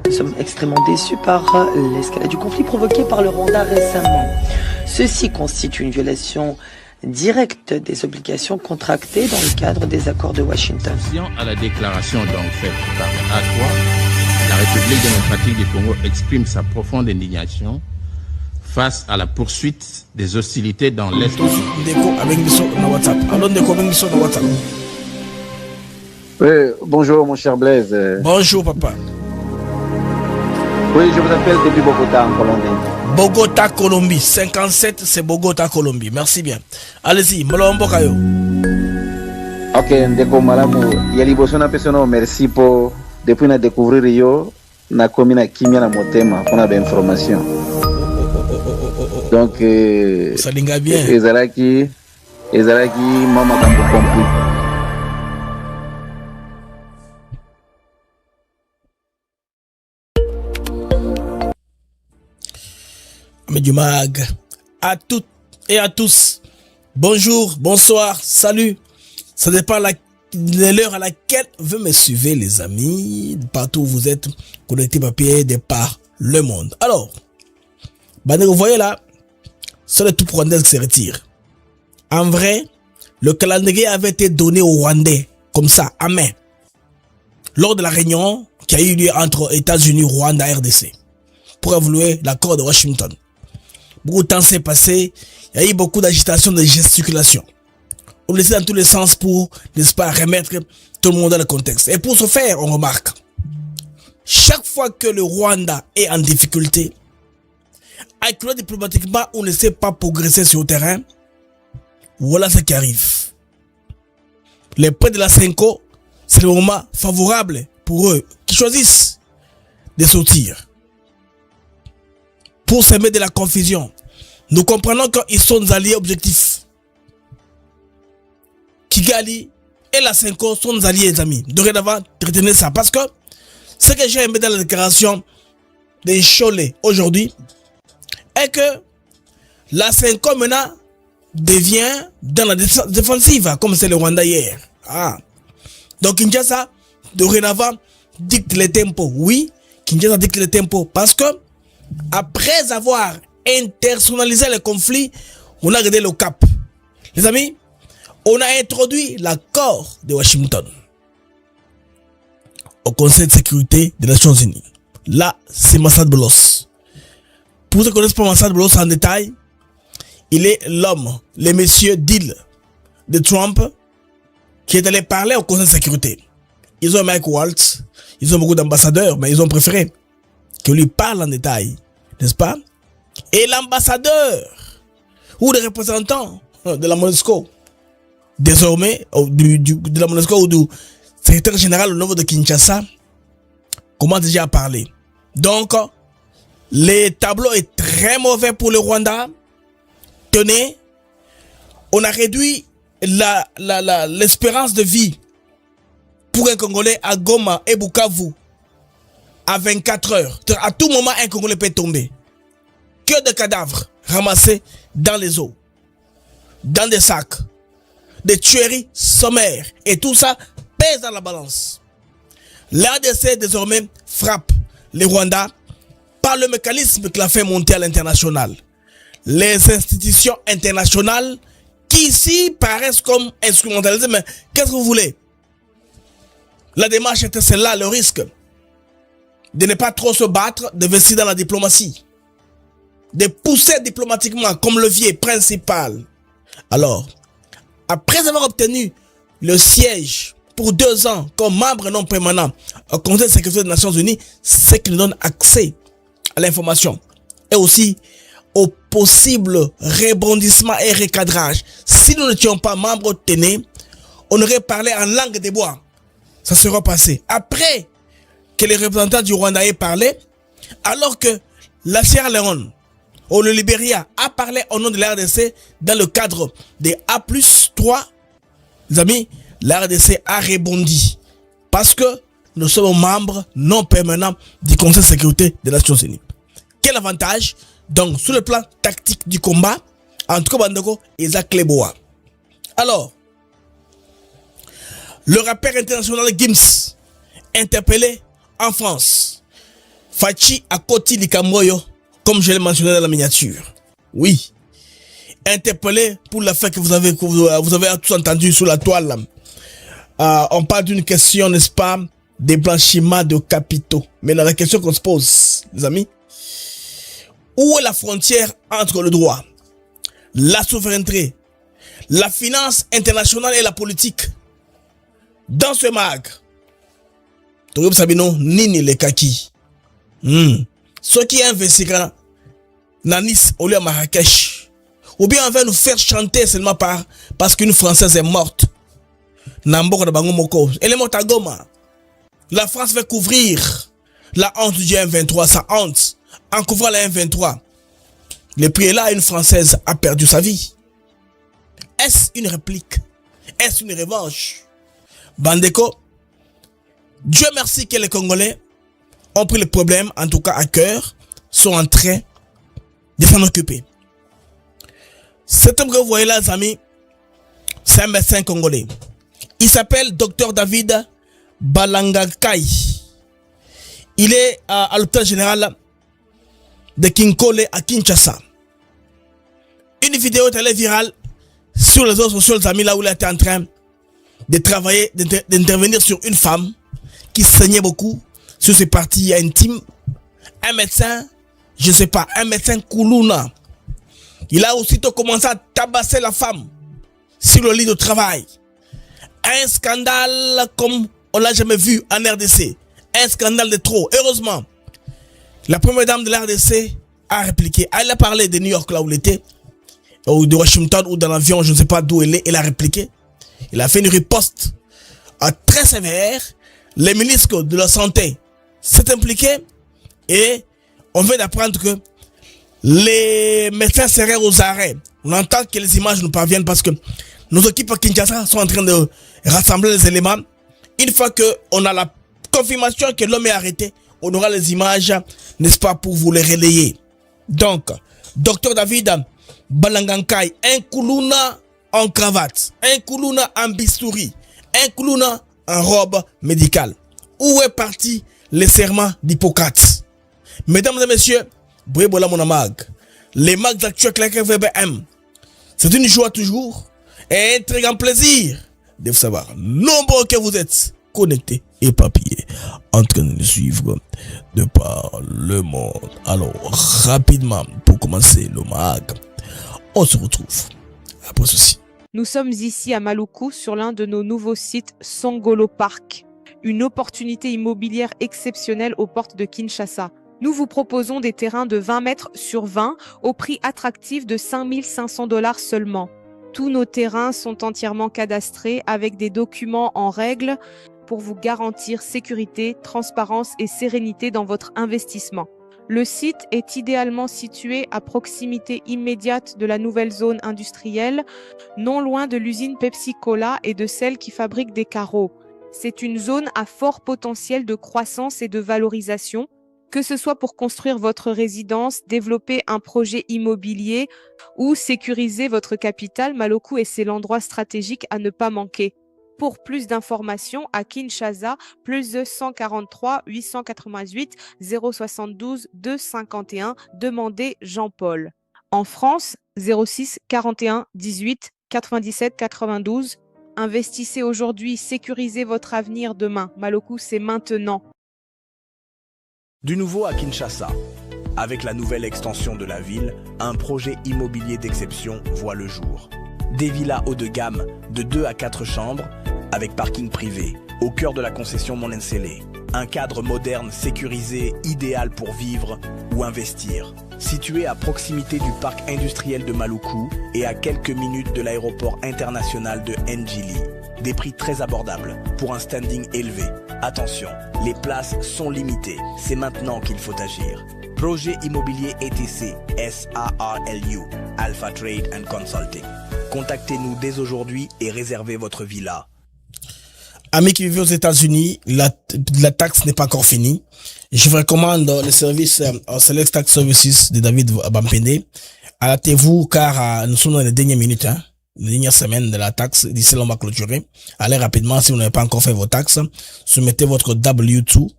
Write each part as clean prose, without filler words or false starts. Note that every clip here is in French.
Nous sommes extrêmement déçus par l'escalade du conflit provoqué par le Rwanda récemment. Ceci constitue une violation directe des obligations contractées dans le cadre des accords de Washington. À la déclaration donc faite par A3, la République démocratique du Congo exprime sa profonde indignation face à la poursuite des hostilités dans l'Est. Oui, bonjour mon cher Blaise. Bonjour papa. Oui, je vous appelle depuis Bogota en Colombie. Bogota, Colombie. 57, c'est Bogota, Colombie. Merci bien. Allez-y, Molombo Kayo. Ok, ndeko malamu. Yali bosona pesono merci pour depuis na découvrir yo na komi na kimia na motema pour na ba information. Donc ça linga bien. Ezalaki mama kambo compris. Du mag à toutes et à tous, bonjour, bonsoir, salut. Ça dépend de l'heure à laquelle vous me suivez, les amis, partout où vous êtes connectés par pied de par le monde. Alors, vous voyez là, c'est le tout Rwandais qui se retire. En vrai, le calendrier avait été donné aux Rwandais comme ça, à main, lors de la réunion qui a eu lieu entre États-Unis, Rwanda et RDC pour évaluer l'accord de Washington. Beaucoup de temps s'est passé, il y a eu beaucoup d'agitation, de gesticulation. On laissait dans tous les sens pour, n'est-ce pas, remettre tout le monde dans le contexte. Et pour ce faire, on remarque, chaque fois que le Rwanda est en difficulté, accueillir diplomatiquement, on ne sait pas progresser sur le terrain, voilà ce qui arrive. Les prêts de la Senko, c'est le moment favorable pour eux, qui choisissent de sortir. Pour semer de la confusion. Nous comprenons qu'ils sont nos alliés objectifs. Kigali et la Senko sont nos alliés, les amis. Dorénavant, retenez ça. Parce que ce que j'ai aimé dans la déclaration de Cholet aujourd'hui est que la Senko maintenant devient dans la défensive, comme c'est le Rwanda hier. Donc Kinshasa, dorénavant, dicte les tempos. Oui, Kinshasa dicte les tempos. Parce que après avoir internationalisé le conflit, on a gardé le cap. Les amis, on a introduit l'accord de Washington au Conseil de sécurité des Nations Unies. Là, c'est Massad Boulos. Pour ceux qui connaissent pas Massad Boulos en détail, il est l'homme, le monsieur deal de Trump qui est allé parler au Conseil de sécurité. Ils ont Mike Waltz, ils ont beaucoup d'ambassadeurs, mais ils ont préféré que lui parle en détail, n'est-ce pas? Et l'ambassadeur ou le représentant de la MONUSCO, désormais, de la MONUSCO ou du secrétaire général au niveau de Kinshasa, commence déjà à parler. Donc, le tableau est très mauvais pour le Rwanda. Tenez, on a réduit l'espérance de vie pour un Congolais à Goma et Bukavu à 24 heures. À tout moment, un Congolais peut tomber. Que de cadavres ramassés dans les eaux, dans des sacs, des tueries sommaires. Et tout ça pèse dans la balance. L'ADC désormais frappe les Rwandais par le mécanisme qu'il a fait monter à l'international. Les institutions internationales qui ici paraissent comme instrumentalisées. Mais qu'est-ce que vous voulez? La démarche était celle-là, le risque de ne pas trop se battre, de investir dans la diplomatie, de pousser diplomatiquement comme levier principal. Alors, après avoir obtenu le siège pour 2 ans comme membre non permanent au Conseil de sécurité des Nations Unies, c'est qui nous donne accès à l'information et aussi au possible rebondissement et recadrage. Si nous n'étions pas membres, tenez, on aurait parlé en langue des bois. Ça serait passé. Après que les représentants du Rwanda aient parlé, alors que la Sierra Leone ou le Libéria a parlé au nom de la RDC dans le cadre des A+3, les amis, la RDC a rebondi parce que nous sommes membres non permanents du Conseil de sécurité des Nations Unies. Quel avantage? Donc, sur le plan tactique du combat, en tout cas, Bandeko, Isaac Leboa. Alors, le rappeur international Gims, interpellé en France. Fachi Akoti Likamboyo, comme je l'ai mentionné dans la miniature. Oui. Interpellé pour l'affaire que vous avez tous entendu sur la toile. On parle d'une question, n'est-ce pas, des blanchiments de capitaux. Mais dans la question qu'on se pose, les amis, où est la frontière entre le droit, la souveraineté, la finance internationale et la politique? Dans ce mag, Tourib Sabino, Nini le Kaki. Ceux qui investissent dans Nice au lieu de Marrakech, ou bien on va nous faire chanter seulement parce qu'une Française est morte. Namboko de Bango Moko. Elle est morte à Goma. La France va couvrir la honte du M23, sa honte. En couvrant la M23, le prix est là, une Française a perdu sa vie. Est-ce une réplique? Est-ce une revanche? Bandeko, Dieu merci que les Congolais ont pris le problème, en tout cas à cœur, sont en train de s'en occuper. Cet homme que vous voyez là, les amis, c'est un médecin congolais. Il s'appelle Dr David Balangakai. Il est à l'hôpital général de Kinkole à Kinshasa. Une vidéo est allée virale sur les réseaux sociaux, les amis, là où il était en train de travailler, d'intervenir sur une femme qui saignait beaucoup sur ses parties intimes. Un médecin, je sais pas, un médecin Koulouna. Il a aussitôt commencé à tabasser la femme sur le lit de travail. Un scandale comme on l'a jamais vu en RDC. Un scandale de trop. Heureusement, la première dame de la RDC a répliqué. Elle a parlé de New York, là où elle était, ou de Washington, ou dans l'avion, je ne sais pas d'où elle est. Elle a répliqué. Il a fait une riposte très sévère. Les ministres de la Santé s'est impliqué et on vient d'apprendre que les médecins seraient aux arrêts. On entend que les images nous parviennent parce que nos équipes à Kinshasa sont en train de rassembler les éléments. Une fois qu'on a la confirmation que l'homme est arrêté, on aura les images, n'est-ce pas, pour vous les relayer. Donc, Dr David Balangankai, un Koulouna en cravate, un Koulouna en bistouri, un Koulouna en robe médicale. Où est parti le serment d'Hippocrate? Mesdames et messieurs, Bouébola Monamag, les mags actuels avec la VBM, c'est une joie toujours et un très grand plaisir de vous savoir, nombreux que vous êtes, connectés et papillés, en train de nous suivre de par le monde. Alors, rapidement, pour commencer le mag, on se retrouve après ceci. Nous sommes ici à Maluku sur l'un de nos nouveaux sites Songolo Park, une opportunité immobilière exceptionnelle aux portes de Kinshasa. Nous vous proposons des terrains de 20 mètres sur 20 au prix attractif de 5 500 $ seulement. Tous nos terrains sont entièrement cadastrés avec des documents en règle pour vous garantir sécurité, transparence et sérénité dans votre investissement. Le site est idéalement situé à proximité immédiate de la nouvelle zone industrielle, non loin de l'usine Pepsi-Cola et de celle qui fabrique des carreaux. C'est une zone à fort potentiel de croissance et de valorisation, que ce soit pour construire votre résidence, développer un projet immobilier ou sécuriser votre capital. Maluku est l'endroit stratégique à ne pas manquer. Pour plus d'informations, à Kinshasa, plus de 143 888 072 251, demandez Jean-Paul. En France, 06 41 18 97 92. Investissez aujourd'hui, sécurisez votre avenir demain. Maluku, c'est maintenant. Du nouveau à Kinshasa. Avec la nouvelle extension de la ville, un projet immobilier d'exception voit le jour. Des villas haut de gamme de 2 à 4 chambres avec parking privé, au cœur de la concession Monensele. Un cadre moderne, sécurisé, idéal pour vivre ou investir. Situé à proximité du parc industriel de Maluku et à quelques minutes de l'aéroport international de Njili. des prix très abordables pour un standing élevé. Attention, les places sont limitées. C'est maintenant qu'il faut agir. Projet immobilier ETC, SARLU, Alpha Trade and Consulting. Contactez-nous dès aujourd'hui et réservez votre villa. Amis qui vivent aux États-Unis, la taxe n'est pas encore finie. Je vous recommande le service Select Tax Services de David Bampende. Hâtez-vous car nous sommes dans les dernières minutes, les dernières semaines de la taxe. D'ici là, on va clôturer. Allez rapidement si vous n'avez pas encore fait vos taxes. Soumettez votre W2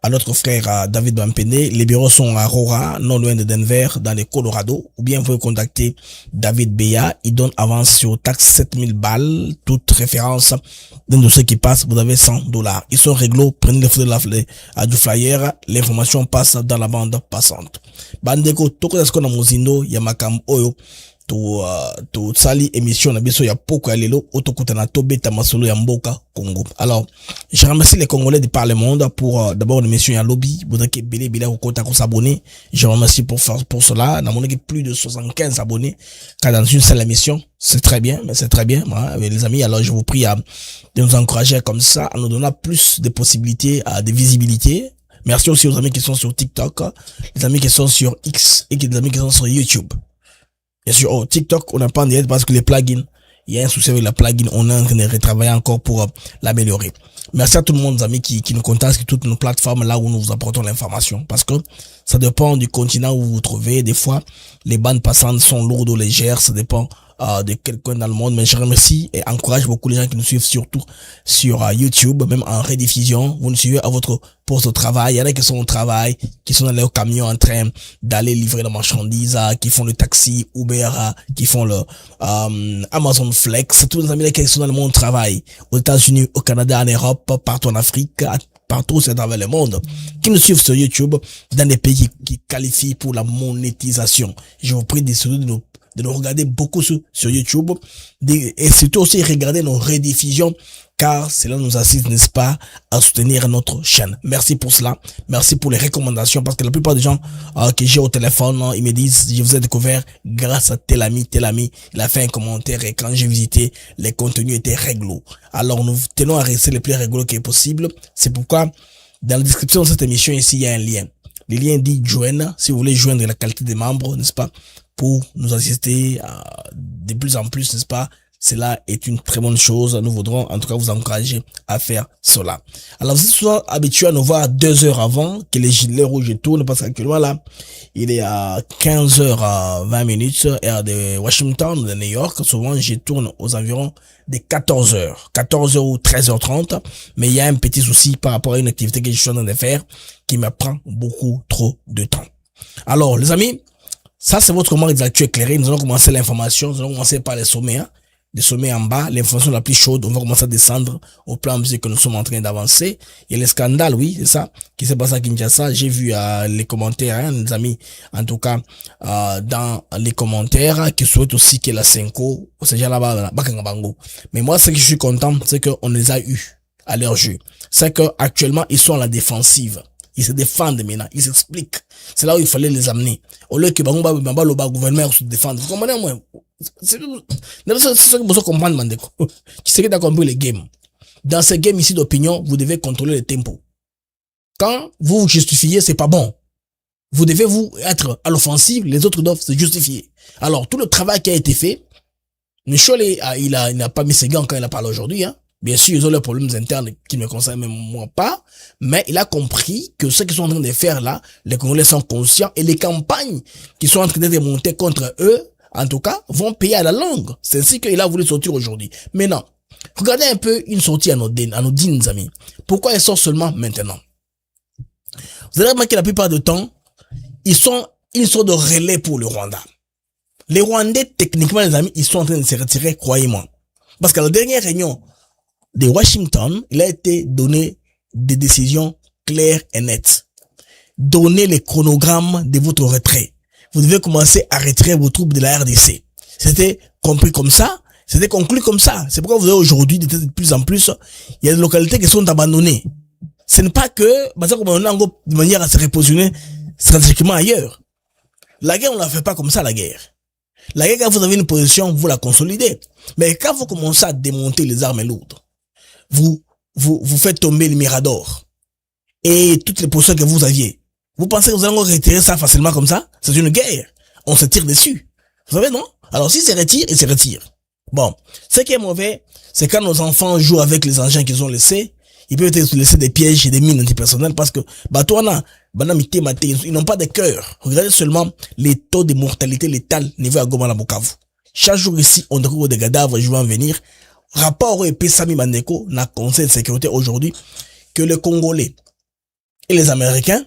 à notre frère David Bampende. Les bureaux sont à Aurora, non loin de Denver, dans le Colorado. Ou bien vous pouvez contacter David Beya. Il donne avance sur taxe 7000 balles. Toute référence d'un dossier qui passe, vous avez $100. Ils sont réglo. Prenez les photos du flyer. L'information passe dans la bande passante. Bandeko, toko yasko na mozindo, yamakam oyo. To sali émission na biso ya poko ya lelo otokutana tobeta masolo ya mboka Congo. Alors, je remercie les Congolais de par le monde pour d'abord l'émission ya lobby, bodaki belé bila ko s'abonner. Je remercie pour cela. On a plus de 75 abonnés quand dans une seule émission. C'est très bien, mais c'est très bien, les amis. Alors, je vous prie de nous encourager comme ça, à nous donner plus de possibilités, de visibilité. Merci aussi aux amis qui sont sur TikTok, les amis qui sont sur X et les amis qui sont sur YouTube. Bien sûr, TikTok, on n'a pas en direct parce que les plugins, il y a un souci avec la plugin, on est en train de retravailler encore pour l'améliorer. Merci à tout le monde, amis, qui nous contactent sur toutes nos plateformes là où nous vous apportons l'information. Parce que ça dépend du continent où vous vous trouvez. Des fois, les bandes passantes sont lourdes ou légères. Ça dépend de quelqu'un dans le monde. Mais je remercie et encourage beaucoup les gens qui nous suivent surtout sur YouTube, même en rediffusion. Vous nous suivez à votre poste de travail. Il y en a qui sont au travail, qui sont dans leur camion en train d'aller livrer la marchandise, qui font le taxi, Uber, qui font le Amazon Flex. Tous les amis là qui sont dans le monde du travail, aux États-Unis, au Canada, en Europe, partout en Afrique, partout c'est à travers le monde, qui nous suivent sur YouTube, dans des pays qui qualifient pour la monétisation. Je vous prie de nous regarder beaucoup sur YouTube et surtout aussi regarder nos rediffusions car cela nous assiste, n'est-ce pas, à soutenir notre chaîne. Merci pour cela. Merci pour les recommandations parce que la plupart des gens que j'ai au téléphone, ils me disent, je vous ai découvert grâce à tel ami, il a fait un commentaire et quand j'ai visité, les contenus étaient réglo. Alors nous tenons à rester les plus réglo qui est possible. C'est pourquoi dans la description de cette émission ici, il y a un lien. Le lien dit joindre, si vous voulez joindre la qualité des membres, n'est-ce pas, pour nous assister de plus en plus, n'est-ce pas? Cela est une très bonne chose. Nous voudrons en tout cas vous encourager à faire cela. Alors vous êtes souvent habitués à nous voir 2 heures avant que les gilets rouges tournent parce qu'actuellement là, il est à 15h20 heure de Washington, de New York. Souvent je tourne aux environs de 14h ou 13h30. Mais il y a un petit souci par rapport à une activité que je suis en train de faire qui me prend beaucoup trop de temps. Alors les amis, ça c'est votre marque d'actu éclairé. Nous allons commencer l'information. Nous allons commencer par les sommets. Les sommets en bas, l'information la plus chaude, on va commencer à descendre au plan que nous sommes en train d'avancer. Il y a les scandales, oui, c'est ça, qui s'est passé à Kinshasa. J'ai vu les commentaires, les amis, en tout cas, dans les commentaires, qui souhaitent aussi que la Senko, c'est déjà là-bas, Bakangabango. Mais moi, ce que je suis content, c'est qu'on les a eus à leur jeu. C'est que actuellement ils sont à la défensive. Ils se défendent maintenant, ils s'expliquent. C'est là où il fallait les amener. Au lieu que le gouvernement se défende. Vous comprenez, moi? C'est ce que vous comprenez, Mandeko. Tu sais que tu as compris les games. Dans ces games ici d'opinion, vous devez contrôler le tempo. Quand vous vous justifiez, c'est pas bon. Vous devez vous être à l'offensive, les autres doivent se justifier. Alors, tout le travail qui a été fait, Michel, il n'a pas mis ses gants quand il a parlé aujourd'hui, hein. Bien sûr, ils ont leurs problèmes internes qui ne me concernent même moi pas, mais il a compris que ce qu'ils sont en train de faire là, les Congolais sont conscients et les campagnes qui sont en train de monter contre eux, en tout cas, vont payer à la longue. C'est ainsi qu'il a voulu sortir aujourd'hui. Maintenant, regardez un peu une sortie anodine, amis. Pourquoi elle sort seulement maintenant? Vous allez remarquer la plupart du temps, ils sont de relais pour le Rwanda. Les Rwandais, techniquement, les amis, ils sont en train de se retirer, croyez-moi. Parce qu'à la dernière réunion de Washington, il a été donné des décisions claires et nettes. Donnez les chronogrammes de votre retrait. Vous devez commencer à retirer vos troupes de la RDC. C'était compris comme ça, c'était conclu comme ça. C'est pourquoi vous avez aujourd'hui, de plus en plus, il y a des localités qui sont abandonnées. Ce n'est pas que, de manière à se repositionner stratégiquement ailleurs. La guerre, on la fait pas comme ça, la guerre. La guerre, quand vous avez une position, vous la consolidez. Mais quand vous commencez à démonter les armes lourdes, vous faites tomber le Mirador et toutes les positions que vous aviez. Vous pensez que vous allez retirer ça facilement comme ça? C'est une guerre. On se tire dessus. Vous savez, non? Alors, si se retire, il se retire. Bon. Ce qui est mauvais, c'est quand nos enfants jouent avec les engins qu'ils ont laissés. Ils peuvent laisser des pièges et des mines antipersonnelles parce que, ils n'ont pas de cœur. Regardez seulement les taux de mortalité létale niveau à Goma na Bukavu. Chaque jour ici, on découvre des cadavres jouant venir. Rapport au EP Sami Mandeko, na Conseil de sécurité aujourd'hui, que les Congolais et les Américains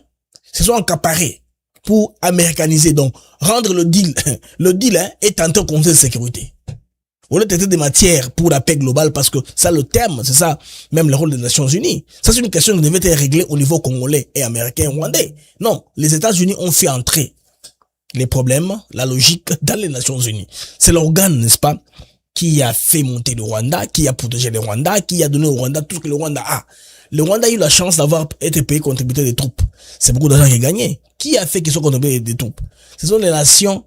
se sont accaparés pour américaniser, donc rendre le deal. Le deal est tenté au Conseil de sécurité. On a traité des matières pour la paix globale parce que ça le terme, c'est ça, même le rôle des Nations Unies. Ça c'est une question qui devait être réglée au niveau congolais et américain et rwandais. Non, les États-Unis ont fait entrer les problèmes, la logique dans les Nations Unies. C'est l'organe, n'est-ce pas, qui a fait monter le Rwanda, qui a protégé le Rwanda, qui a donné au Rwanda tout ce que le Rwanda a. Le Rwanda a eu la chance d'avoir été payé contributeur des troupes. C'est beaucoup d'argent qui est gagné. Qui a fait qu'ils soient contributés des troupes? Ce sont les nations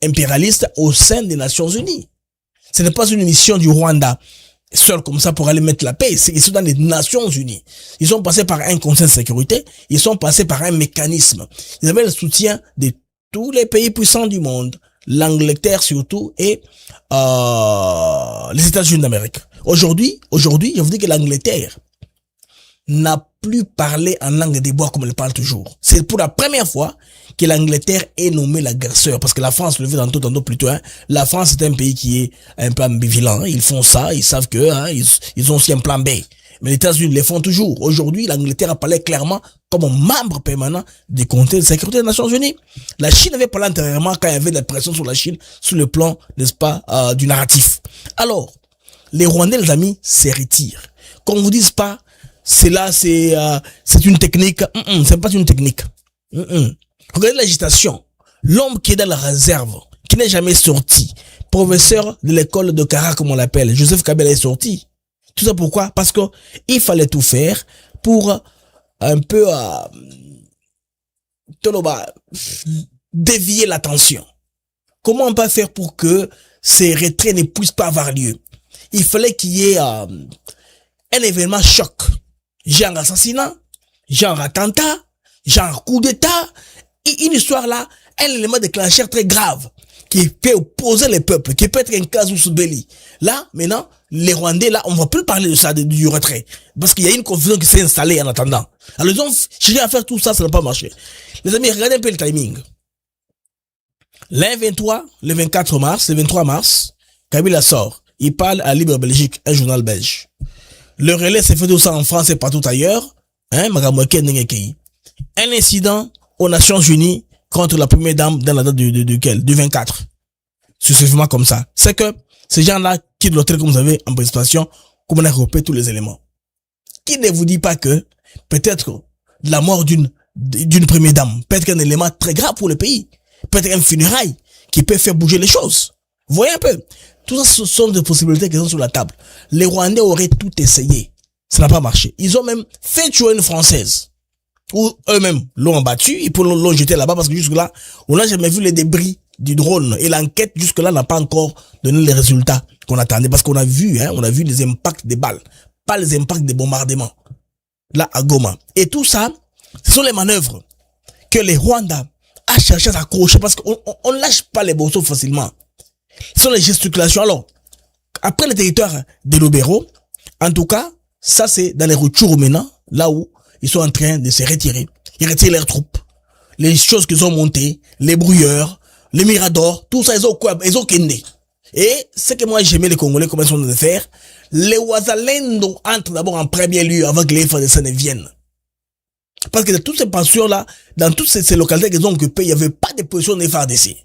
impérialistes au sein des Nations Unies. Ce n'est pas une mission du Rwanda seul comme ça pour aller mettre la paix. Ils sont dans les Nations Unies. Ils sont passés par un conseil de sécurité. Ils sont passés par un mécanisme. Ils avaient le soutien de tous les pays puissants du monde. L'Angleterre surtout et les États-Unis d'Amérique. Aujourd'hui, je vous dis que l'Angleterre n'a plus parlé en langue des bois comme elle parle toujours. C'est pour la première fois que l'Angleterre est nommée l'agresseur. Parce que la France, le fait tantôt plutôt, la France est un pays qui est un peu ambivalent. Ils font ça, ils savent que ils ont aussi un plan B. Mais les États-Unis les font toujours. Aujourd'hui, l'Angleterre a parlé clairement comme membre permanent du Conseil de sécurité des Nations Unies. La Chine avait parlé antérieurement quand il y avait de la pression sur la Chine sur le plan, n'est-ce pas, du narratif. Alors, les Rwandais, les amis, se retirent. Qu'on vous dise pas, c'est une technique. C'est pas une technique. Regardez l'agitation. L'homme qui est dans la réserve, qui n'est jamais sorti, professeur de l'école de Kara, comme on l'appelle, Joseph Kabila est sorti. Tout ça pourquoi? Parce que il fallait tout faire pour un peu dévier l'attention. Comment on peut faire pour que ces retraits ne puissent pas avoir lieu? Il fallait qu'il y ait un événement choc, genre assassinat, genre attentat, genre coup d'état, et une histoire là, un élément déclencheur très grave qui peut opposer les peuples, qui peut être un casus belli. Là, maintenant, les Rwandais, là, on va plus parler de ça, du retrait. Parce qu'il y a une confusion qui s'est installée en attendant. Alors, ils ont cherché à faire tout ça, ça n'a pas marché. Les amis, regardez un peu le timing. Le 23 mars, Kabila sort. Il parle à Libre Belgique, un journal belge. Le relais s'est fait tout ça en France et partout ailleurs. Un incident aux Nations Unies contre la première dame dans la date du 24. Successivement comme ça. C'est que ces gens-là quittent l'hôtel, comme vous avez en présentation, comme on a repéré tous les éléments. Qui ne vous dit pas que peut-être la mort d'une première dame peut être un élément très grave pour le pays, peut être un funérail qui peut faire bouger les choses. Vous voyez un peu? Tout ça, ce sont des possibilités qui sont sur la table. Les Rwandais auraient tout essayé. Ça n'a pas marché. Ils ont même fait tuer une Française. Ou eux-mêmes l'ont battu, et pour l'ont jeté là-bas parce que jusque-là, on n'a jamais vu les débris du drone. Et l'enquête jusque-là n'a pas encore donné les résultats qu'on attendait. Parce qu'on a vu, les impacts des balles. Pas les impacts des bombardements. Là, à Goma. Et tout ça, ce sont les manœuvres que les Rwandais a cherché à s'accrocher parce qu'on lâche pas les bossos facilement. Ce sont les gesticulations. Alors, après le territoire de Lubero, en tout cas, ça c'est dans les Rutshuru maintenant, là où ils sont en train de se retirer. Ils retirent leurs troupes. Les choses qu'ils ont montées, les brouilleurs, les miradors, tout ça, ils ont kendé. Et ce que moi j'aimais les Congolais, comment ils sont de faire, les Wazalendo entrent d'abord en premier lieu avant que les FADC ne viennent. Parce que dans toutes ces pensions-là, dans toutes ces localités qu'ils ont occupées, il n'y avait pas de position des FADC.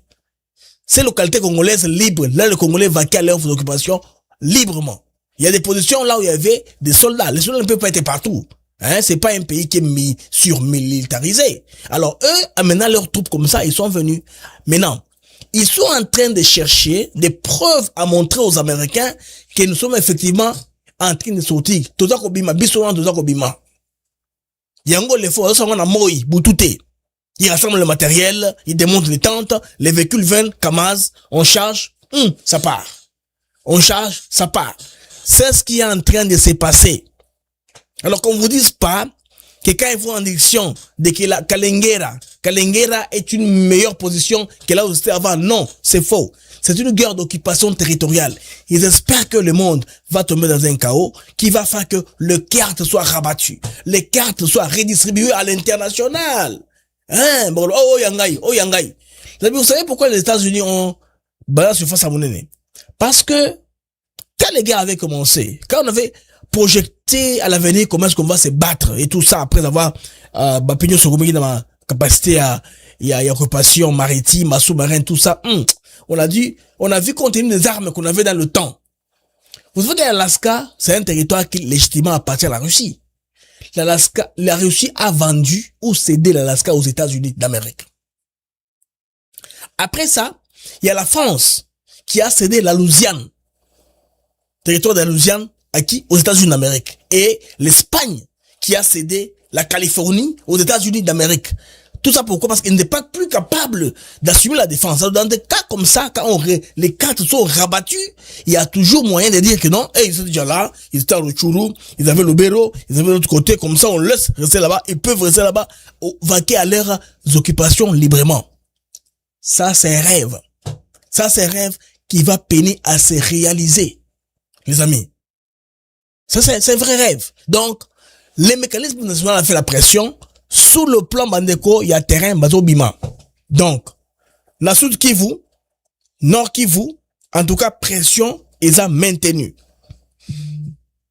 Ces localités congolaises libres, là les Congolais vaquaient à leurs occupations librement. Il y a des positions là où il y avait des soldats. Les soldats ne peuvent pas être partout. C'est pas un pays qui est surmilitarisé. Alors eux, amenant leurs troupes comme ça, ils sont venus. Maintenant, ils sont en train de chercher des preuves à montrer aux Américains que nous sommes effectivement en train de sortir. Toza kobima, bisoran toza kobima. Yango les forces sont en moi, boutouté. Ils rassemblent le matériel, ils démontent les tentes, les véhicules viennent, Kamaz, on charge, ça part. On charge, ça part. C'est ce qui est en train de se passer. Alors qu'on vous dise pas que quand ils vont en direction de Kalengera est une meilleure position que là où c'était avant. Non, c'est faux. C'est une guerre d'occupation territoriale. Ils espèrent que le monde va tomber dans un chaos qui va faire que les cartes soient rabattues, les cartes soient redistribuées à l'international. Hein, bon, oh yangai. Vous savez pourquoi les États-Unis ont balayé surface à Monene? Parce que quand les guerres avaient commencé, quand on avait projeté à l'avenir comment est-ce qu'on va se battre et tout ça après avoir Bapigno Sogomegi dans ma capacité à occupation maritime, à sous-marin, tout ça, on a vu compte tenu des armes qu'on avait dans le temps. Vous savez que l'Alaska, c'est un territoire qui légitimement appartient à la Russie. La Russie a vendu ou cédé l'Alaska aux États-Unis d'Amérique. Après ça, il y a la France qui a cédé la Louisiane, territoire de la Louisiane, à qui? Aux États-Unis d'Amérique. Et l'Espagne qui a cédé la Californie aux États-Unis d'Amérique. Tout ça pourquoi? Parce qu'ils n'est pas plus capable d'assumer la défense. Alors, dans des cas comme ça, quand les cartes sont rabattues, il y a toujours moyen de dire que non, ils étaient déjà là, ils étaient à Rutshuru, ils avaient le Béro, ils avaient l'autre côté, comme ça on laisse rester là-bas, ils peuvent rester là-bas, vaquer à leurs occupations librement. Ça c'est un rêve. Ça c'est un rêve qui va peiner à se réaliser, les amis. Ça c'est un vrai rêve. Donc, les mécanismes nationaux ont fait la pression. Sous le plan Bandeko, il y a terrain Bazobima. Donc, la Sud Kivu, Nord Kivu, en tout cas, pression, ils ont maintenu.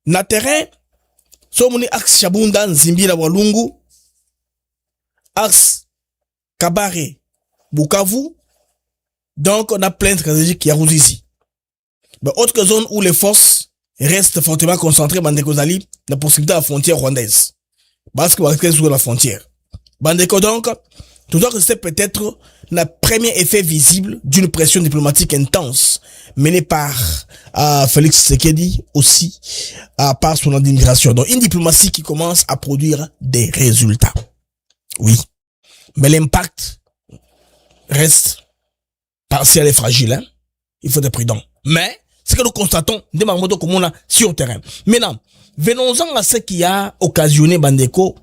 Na terrain, somoni axe Chabunda, Nzimbira, Walungu, axe Kabare, Bukavu. Donc, on a plein de stratégies qui arrivent ici. Mais autre zone où les forces restent fortement concentrées, Bandeko Zali, la possibilité de la frontière rwandaise. Parce que c'est sur la frontière. Bandeko donc, tout doit rester peut-être le premier effet visible d'une pression diplomatique intense menée par Félix Tshisekedi aussi par son immigration. Donc une diplomatie qui commence à produire des résultats. Oui. Mais l'impact reste partiel et fragile. Hein? Il faut être prudent. Mais ce que nous constatons de Mamoto comme on a sur le terrain. Maintenant, venons-en à ce qui a occasionné Bandeko,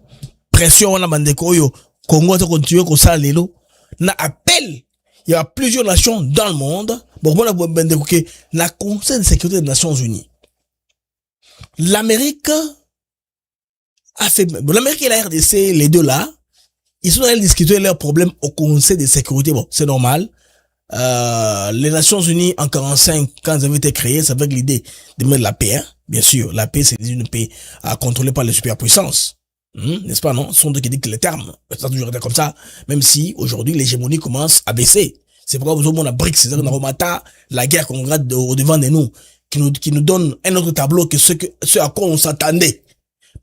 pression à Bandeko, yo, Congo a continué comme ça, l'élo, na appel, il y a plusieurs nations dans le monde, bon, on a Bandeko que la Conseil de sécurité des Nations Unies. L'Amérique a fait, bon, l'Amérique et la RDC, les deux là, ils sont allés discuter leurs problèmes au Conseil de sécurité, bon, c'est normal. Les Nations Unies en 45, quand elles avaient été créées, c'est avec l'idée de mettre la paix, hein. Bien sûr, la paix, c'est une paix contrôlée par les superpuissances. N'est-ce pas, non? Ce sont eux qui dictent les termes. Ça a toujours été comme ça. Même si, aujourd'hui, l'hégémonie commence à baisser. C'est pourquoi vous avez la BRICS, c'est-à-dire Naromata, la guerre qu'on regarde au devant de nous, qui nous donne un autre tableau que ce à quoi on s'attendait.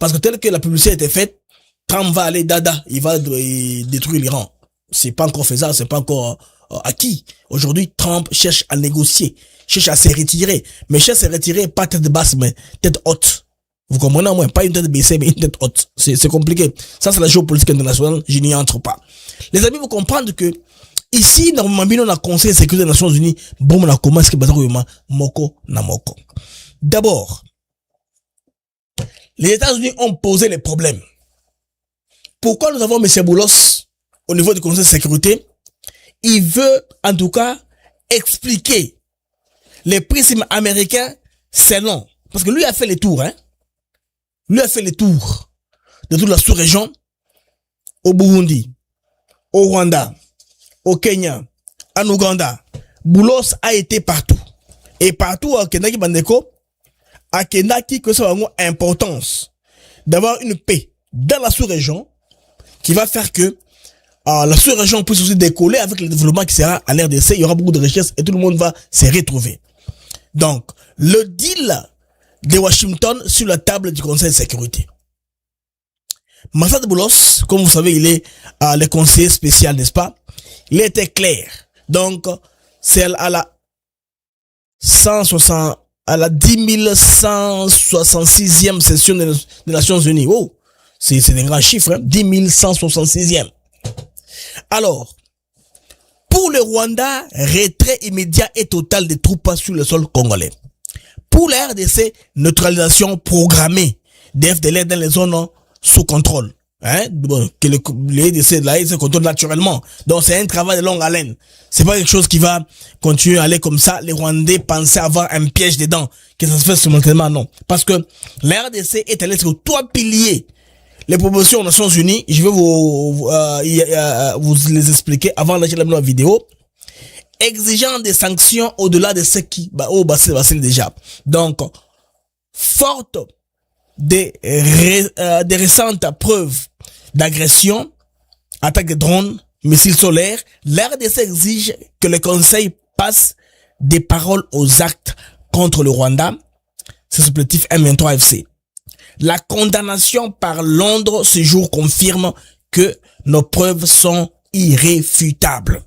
Parce que tel que la publicité était faite, Trump va aller dada, il va détruire l'Iran. C'est pas encore faisable, c'est pas encore acquis. Aujourd'hui, Trump cherche à négocier, cherche à se retirer, mais cherche à se retirer pas tête basse, mais tête haute. Vous comprenez, moi, pas une tête baissée, mais une tête haute. C'est compliqué. Ça, c'est la géopolitique internationale, je n'y entre pas. Les amis, vous comprenez que, ici, normalement, on a Conseil de sécurité des Nations Unies, bon, on a commencé que moko na moko. D'abord, les États-Unis ont posé les problèmes. Pourquoi nous avons M. Boulos au niveau du Conseil de sécurité? Il veut, en tout cas, expliquer les principes américains, c'est non. Parce que lui a fait les tours, hein. Lui a fait les tours de toute la sous-région, au Burundi, au Rwanda, au Kenya, en Ouganda. Boulos a été partout. Et partout, à Kendaki Bandeko, à Kendaki, que ça a une importance d'avoir une paix dans la sous-région qui va faire que la sous-région puisse aussi décoller avec le développement qui sera à l'RDC. Il y aura beaucoup de richesses et tout le monde va se retrouver. Donc, le deal de Washington sur la table du Conseil de sécurité. Massad Boulos, comme vous savez, il est le conseiller spécial, n'est-ce pas? Il était clair. Donc, c'est à la 10 166e session des Nations Unies. Oh, c'est un grand chiffre, hein? 10 166e. Alors, pour le Rwanda, retrait immédiat et total des troupes sur le sol congolais. Pour la RDC, neutralisation programmée des FDLR dans les zones sous contrôle. Hein? Bon, que les RDC de la RDC contrôle naturellement. Donc c'est un travail de longue haleine. C'est pas quelque chose qui va continuer à aller comme ça. Les Rwandais pensaient avoir un piège dedans. Que ça se fait simultanément, non. Parce que la RDC est allée sur 3 piliers. Les propositions aux Nations Unies, je vais vous les expliquer avant d'aller la vidéo. Exigeant des sanctions au-delà de ce qui, c'est déjà. Donc, forte des récentes preuves d'agression, attaque de drones, missiles solaires, la RDC exige que le Conseil passe des paroles aux actes contre le Rwanda. C'est ce objectif M23FC. La condamnation par Londres ce jour confirme que nos preuves sont irréfutables.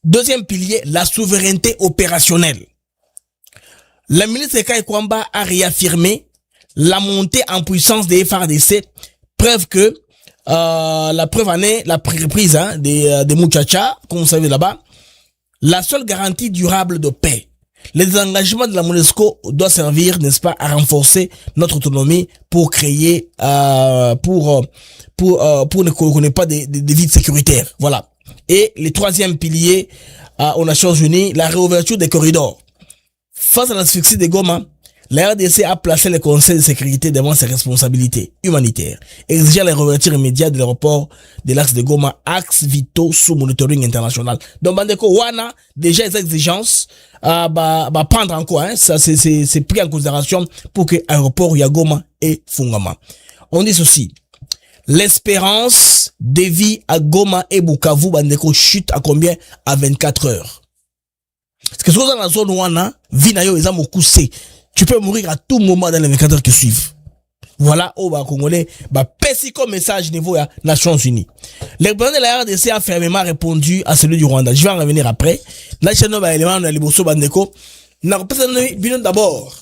Deuxième pilier, la souveraineté opérationnelle. La milice de Kaikwamba a réaffirmé la montée en puissance des FARDC, preuve que la preuve en est la reprise des Muchacha, comme vous savez là-bas, la seule garantie durable de paix. Les engagements de la MONUSCO doivent servir, n'est-ce pas, à renforcer notre autonomie pour créer, pour ne connaître pas des vides sécuritaires. Voilà. Et le troisième pilier aux Nations Unies, la réouverture des corridors. Face à l'asphyxie de Goma, la RDC a placé le Conseil de sécurité devant ses responsabilités humanitaires, exigeant la réouverture immédiate de l'aéroport de l'axe de Goma, axe vitaux sous monitoring international. Donc, Bandeko, Wana, déjà les exigences, prendre en quoi, ça c'est pris en considération pour que l'aéroport Yagoma et Fungama. On dit ceci. L'espérance de vie à Goma et Bukavu, Bandeko, chute à combien? À 24 heures. Parce que dans la zone où on a, vie na yo, ils ont coussé. Tu peux mourir à tout moment dans les 24 heures qui suivent. Voilà, Congolais, pessi comme message niveau à Nations Unies. Le président de la RDC a fermement répondu à celui du Rwanda. Je vais en revenir après. National élément na liboso bandeko. Na représenté bilan d'abord.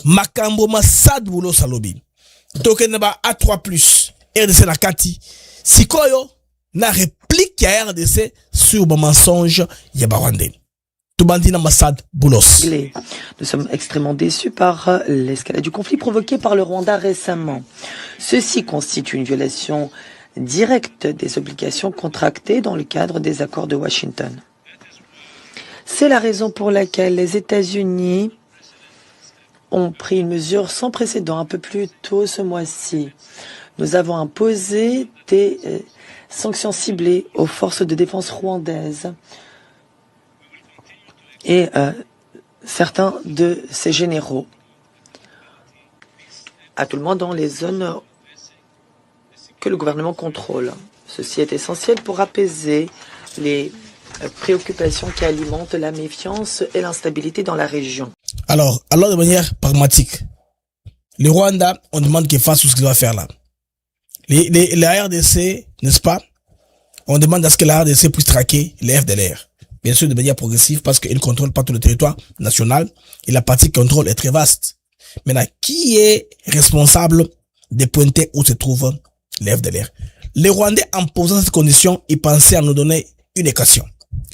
Makambo Masad Boulo Salobi. Token ba A3+. RDC na kati. Sikoyo na réplique à RDC sur le mensonge Yabarwandé. Nous sommes extrêmement déçus par l'escalade du conflit provoqué par le Rwanda récemment. Ceci constitue une violation directe des obligations contractées dans le cadre des accords de Washington. C'est la raison pour laquelle les États-Unis ont pris une mesure sans précédent un peu plus tôt ce mois-ci. Nous avons imposé des sanctions ciblées aux forces de défense rwandaises et certains de ces généraux, à tout le monde dans les zones que le gouvernement contrôle. Ceci est essentiel pour apaiser les préoccupations qui alimentent la méfiance et l'instabilité dans la région. Alors de manière pragmatique, le Rwanda, on demande qu'il fasse tout ce qu'il doit faire là. La RDC, n'est-ce pas? On demande à ce que la RDC puisse traquer les FDLR. Bien sûr, de manière progressive, parce qu'il ne contrôle pas tout le territoire national et la partie contrôle est très vaste. Maintenant, qui est responsable des pointés où se trouvent les FDLR? Les Rwandais, en posant cette condition, ils pensaient à nous donner une équation,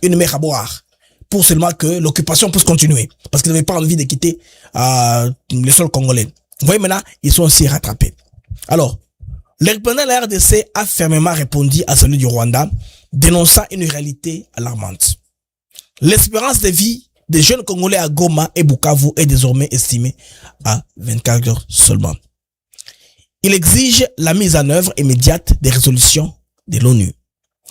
une mer à boire, pour seulement que l'occupation puisse continuer, parce qu'ils n'avaient pas envie de quitter les sols congolais. Vous voyez maintenant, ils sont aussi rattrapés. Alors, le représentant de la RDC a fermement répondu à celui du Rwanda, dénonçant une réalité alarmante. L'espérance de vie des jeunes Congolais à Goma et Bukavu est désormais estimée à 24 heures seulement. Il exige la mise en œuvre immédiate des résolutions de l'ONU.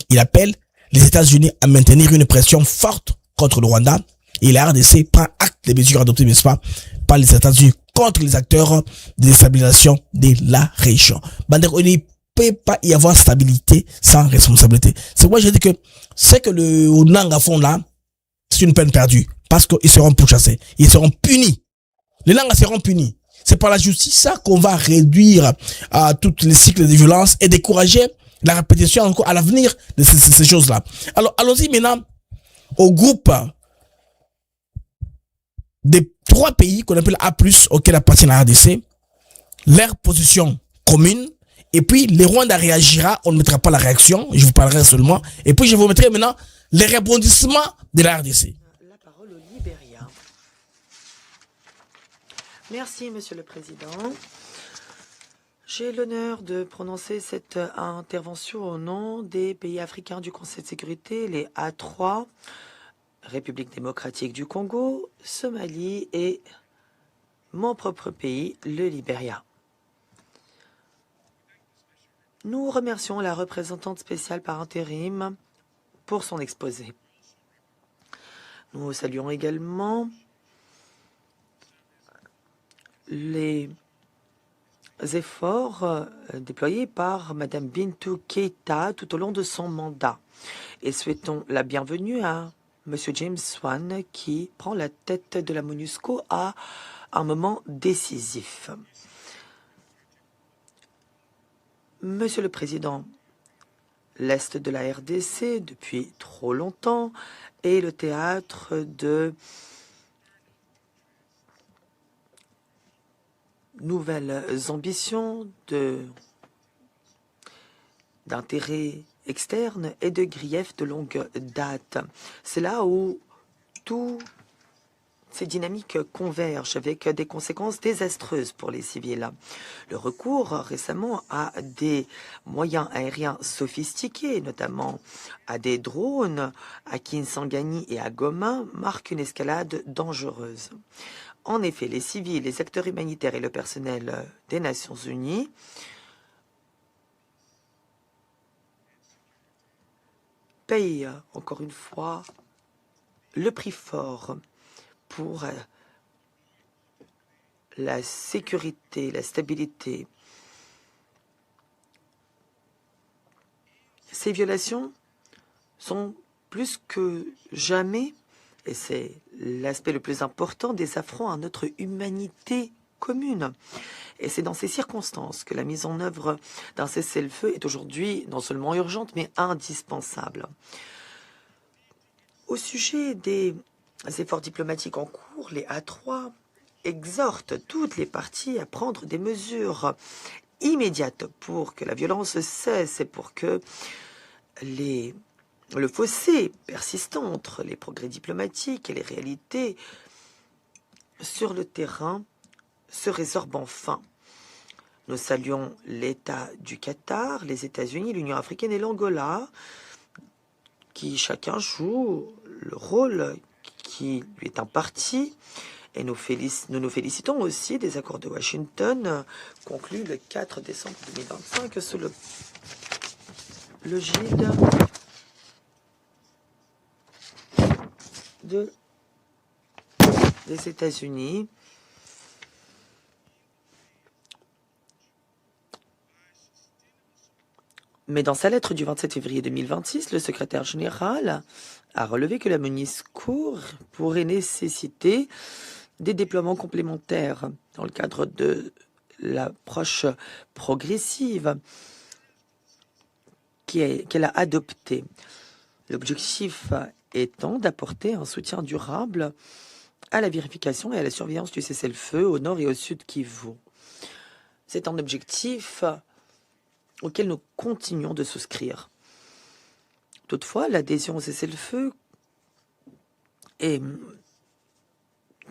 Il appelle les États-Unis à maintenir une pression forte contre le Rwanda et la RDC prend acte des mesures adoptées, n'est-ce pas, par les États-Unis contre les acteurs de déstabilisation de la région. Il ne peut pas y avoir stabilité sans responsabilité. C'est pourquoi je dis que c'est que le Nanga font là, c'est une peine perdue. Parce qu'ils seront pourchassés. Ils seront punis. Les Nanga seront punis. C'est par la justice ça qu'on va réduire tous les cycles de violence et décourager la répétition encore à l'avenir de ces choses-là. Alors, allons-y maintenant au groupe des 3 pays qu'on appelle A+, auxquels appartient la RDC, leur position commune, et puis le Rwanda réagira, on ne mettra pas la réaction, je vous parlerai seulement, et puis je vous mettrai maintenant les rebondissements de la RDC. La parole au Libéria. Merci, Monsieur le Président. J'ai l'honneur de prononcer cette intervention au nom des pays africains du Conseil de sécurité, les A3, République démocratique du Congo, Somalie et mon propre pays, le Libéria. Nous remercions la représentante spéciale par intérim pour son exposé. Nous saluons également les efforts déployés par Mme Bintou Keïta tout au long de son mandat et souhaitons la bienvenue à M. James Swan qui prend la tête de la MONUSCO à un moment décisif. Monsieur le Président, l'Est de la RDC, depuis trop longtemps, est le théâtre de nouvelles ambitions, d'intérêts externes et de griefs de longue date. C'est là où toutes ces dynamiques convergent avec des conséquences désastreuses pour les civils. Le recours récemment à des moyens aériens sophistiqués, notamment à des drones à Kisangani et à Goma, marque une escalade dangereuse. En effet, les civils, les acteurs humanitaires et le personnel des Nations Unies payent encore une fois le prix fort pour la sécurité, la stabilité. Ces violations sont plus que jamais, et c'est l'aspect le plus important, des affronts à notre humanité commune. Et c'est dans ces circonstances que la mise en œuvre d'un cessez-le-feu est aujourd'hui non seulement urgente, mais indispensable. Au sujet des efforts diplomatiques en cours, les A3 exhortent toutes les parties à prendre des mesures immédiates pour que la violence cesse et pour que le fossé persistant entre les progrès diplomatiques et les réalités sur le terrain se résorbe enfin. Nous saluons l'État du Qatar, les États-Unis, l'Union africaine et l'Angola, qui chacun joue le rôle qui lui est imparti. Et nous nous félicitons aussi des accords de Washington conclus le 4 décembre 2025 sous le gide des États-Unis. Mais dans sa lettre du 27 février 2026, le secrétaire général a relevé que la MONUSCO pourrait nécessiter des déploiements complémentaires dans le cadre de l'approche progressive qu'elle a adoptée. L'objectif étant d'apporter un soutien durable à la vérification et à la surveillance du cessez-le-feu au nord et au sud Kivu. C'est un objectif auquel nous continuons de souscrire. Toutefois, l'adhésion au cessez-le-feu est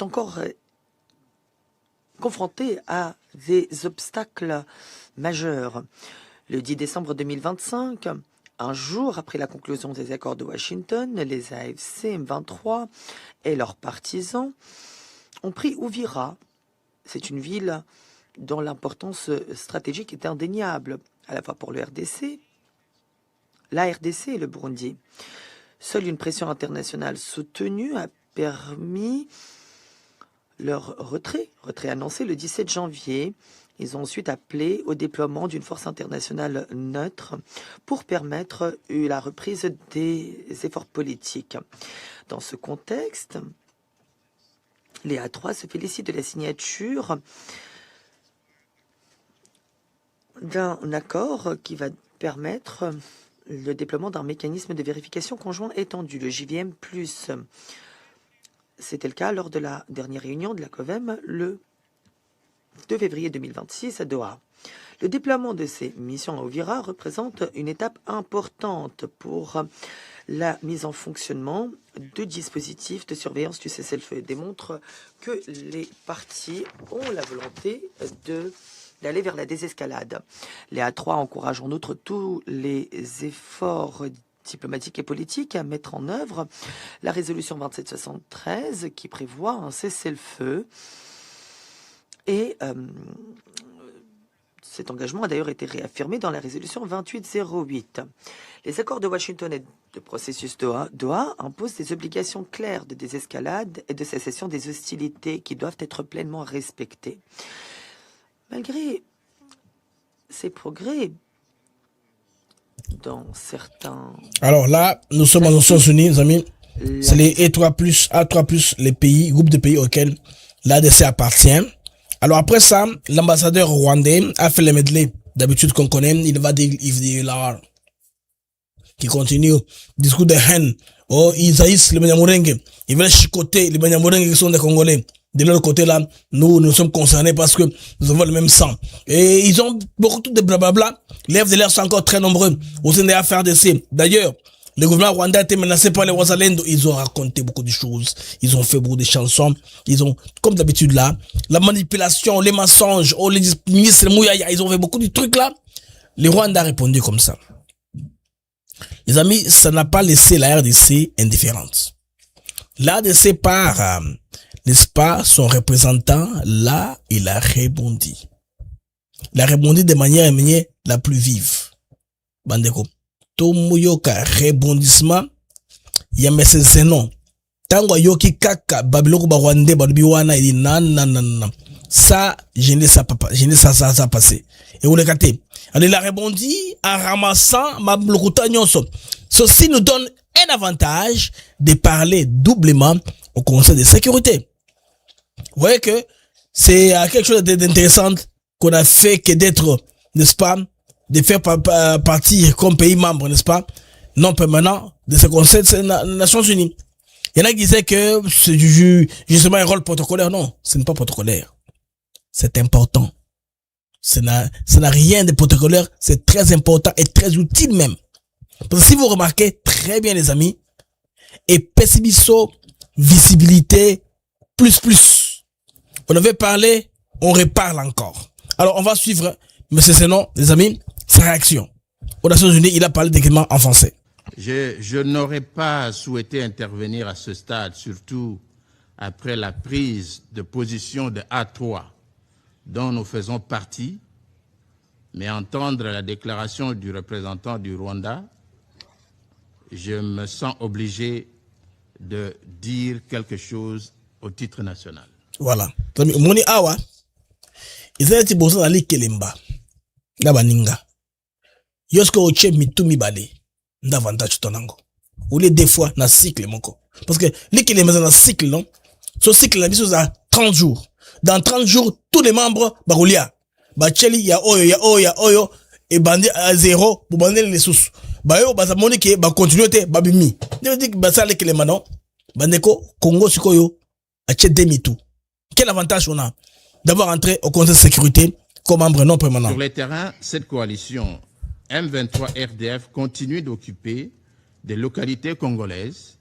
encore confrontée à des obstacles majeurs. Le 10 décembre 2025, un jour après la conclusion des accords de Washington, les AFC M23 et leurs partisans ont pris Uvira. C'est une ville dont l'importance stratégique est indéniable, à la fois pour le RDC, la RDC et le Burundi. Seule une pression internationale soutenue a permis leur retrait annoncé le 17 janvier. Ils ont ensuite appelé au déploiement d'une force internationale neutre pour permettre la reprise des efforts politiques. Dans ce contexte, les A3 se félicitent de la signature d'un accord qui va permettre le déploiement d'un mécanisme de vérification conjoint étendu, le JVM+. C'était le cas lors de la dernière réunion de la COVEM le 2 février 2026 à Doha. Le déploiement de ces missions à Uvira représente une étape importante pour la mise en fonctionnement de dispositifs de surveillance du cessez-le-feu. Démontre que les parties ont la volonté d'aller vers la désescalade. Les A3 encouragent en outre tous les efforts diplomatiques et politiques à mettre en œuvre la résolution 2773 qui prévoit un cessez-le-feu et cet engagement a d'ailleurs été réaffirmé dans la résolution 2808. Les accords de Washington et de processus Doha imposent des obligations claires de désescalade et de cessation des hostilités qui doivent être pleinement respectées. Malgré ces progrès, dans certains... Alors là, nous sommes aux Nations Unies, les amis. C'est les A3+, les pays, groupe de pays auxquels l'ADC appartient. Alors après ça, l'ambassadeur rwandais a fait le medley. D'habitude qu'on connaît, il va dire là, qui continue. Discours de haine. Oh, ils haïssent les Banyamulenge. Ils veulent chicoter les Banyamulenge qui sont des Congolais. De l'autre côté là, nous sommes concernés parce que nous avons le même sang. Et ils ont beaucoup de blablabla. Les FDLR sont encore très nombreux au sein des FARDC. D'ailleurs, le gouvernement rwandais a été menacé par les Wazalendo. Ils ont raconté beaucoup de choses. Ils ont fait beaucoup de chansons. Ils ont, comme d'habitude là, la manipulation, les mensonges, les ministres Mouyaya, ils ont fait beaucoup de trucs là. Les Rwandais ont répondu comme ça. Les amis, ça n'a pas laissé la RDC indifférente. La RDC part, n'est-ce pas, son représentant, là, il a rebondi. Il a rebondi de manière la plus vive. Bandeko. Tomoyoka rebondissement ya mese Zenon tango yoki kaka babiloko ba rwandais balubi wana il dit non ça je ne sais pas ça passé et vous le captez. Alors il a rebondi en ramassant ma blokota nyonso. Ceci nous donne un avantage de parler doublement au Conseil de sécurité. Vous voyez que c'est quelque chose d'intéressant qu'on a fait que d'être, n'est-ce pas, de faire partie comme pays membre, n'est-ce pas, non permanent de ce Conseil des Nations Unies. Il y en a qui disaient que c'est justement un rôle protocolaire. Non, ce n'est pas protocolaire. C'est important. Ça n'a rien de protocolaire. C'est très important et très utile même. Parce que si vous remarquez très bien les amis, et pessibiso, visibilité, plus. On avait parlé, on reparle encore. Alors on va suivre, mais c'est non, les amis, sa réaction. Aux Nations Unies, il a parlé directement en français. Je n'aurais pas souhaité intervenir à ce stade, surtout après la prise de position de A3, dont nous faisons partie, mais entendre la déclaration du représentant du Rwanda, je me sens obligé de dire quelque chose au titre national. Voilà. Moni awa, izaleti bosa na likelemba, na baninga. Yosko oche mitumi bale, nda avantage tonango. Ou les deux fois na cycle moko. Parce que likelemba na cycle, non? Ce cycle na biso za 30 jours. Dans 30 jours, tous les membres baroulia. Bacheli ya oyo, et bandi à zéro, pour bandi les sous. Bayo, baza monique, ba continuité, babimi. Je veux dire que basa likelemba non? Bandeko, Congo sikoyo, ache demi tout. Quel avantage on a d'avoir entré au Conseil de sécurité comme membre non permanent? Sur le terrain, cette coalition M23 RDF continue d'occuper des localités congolaises,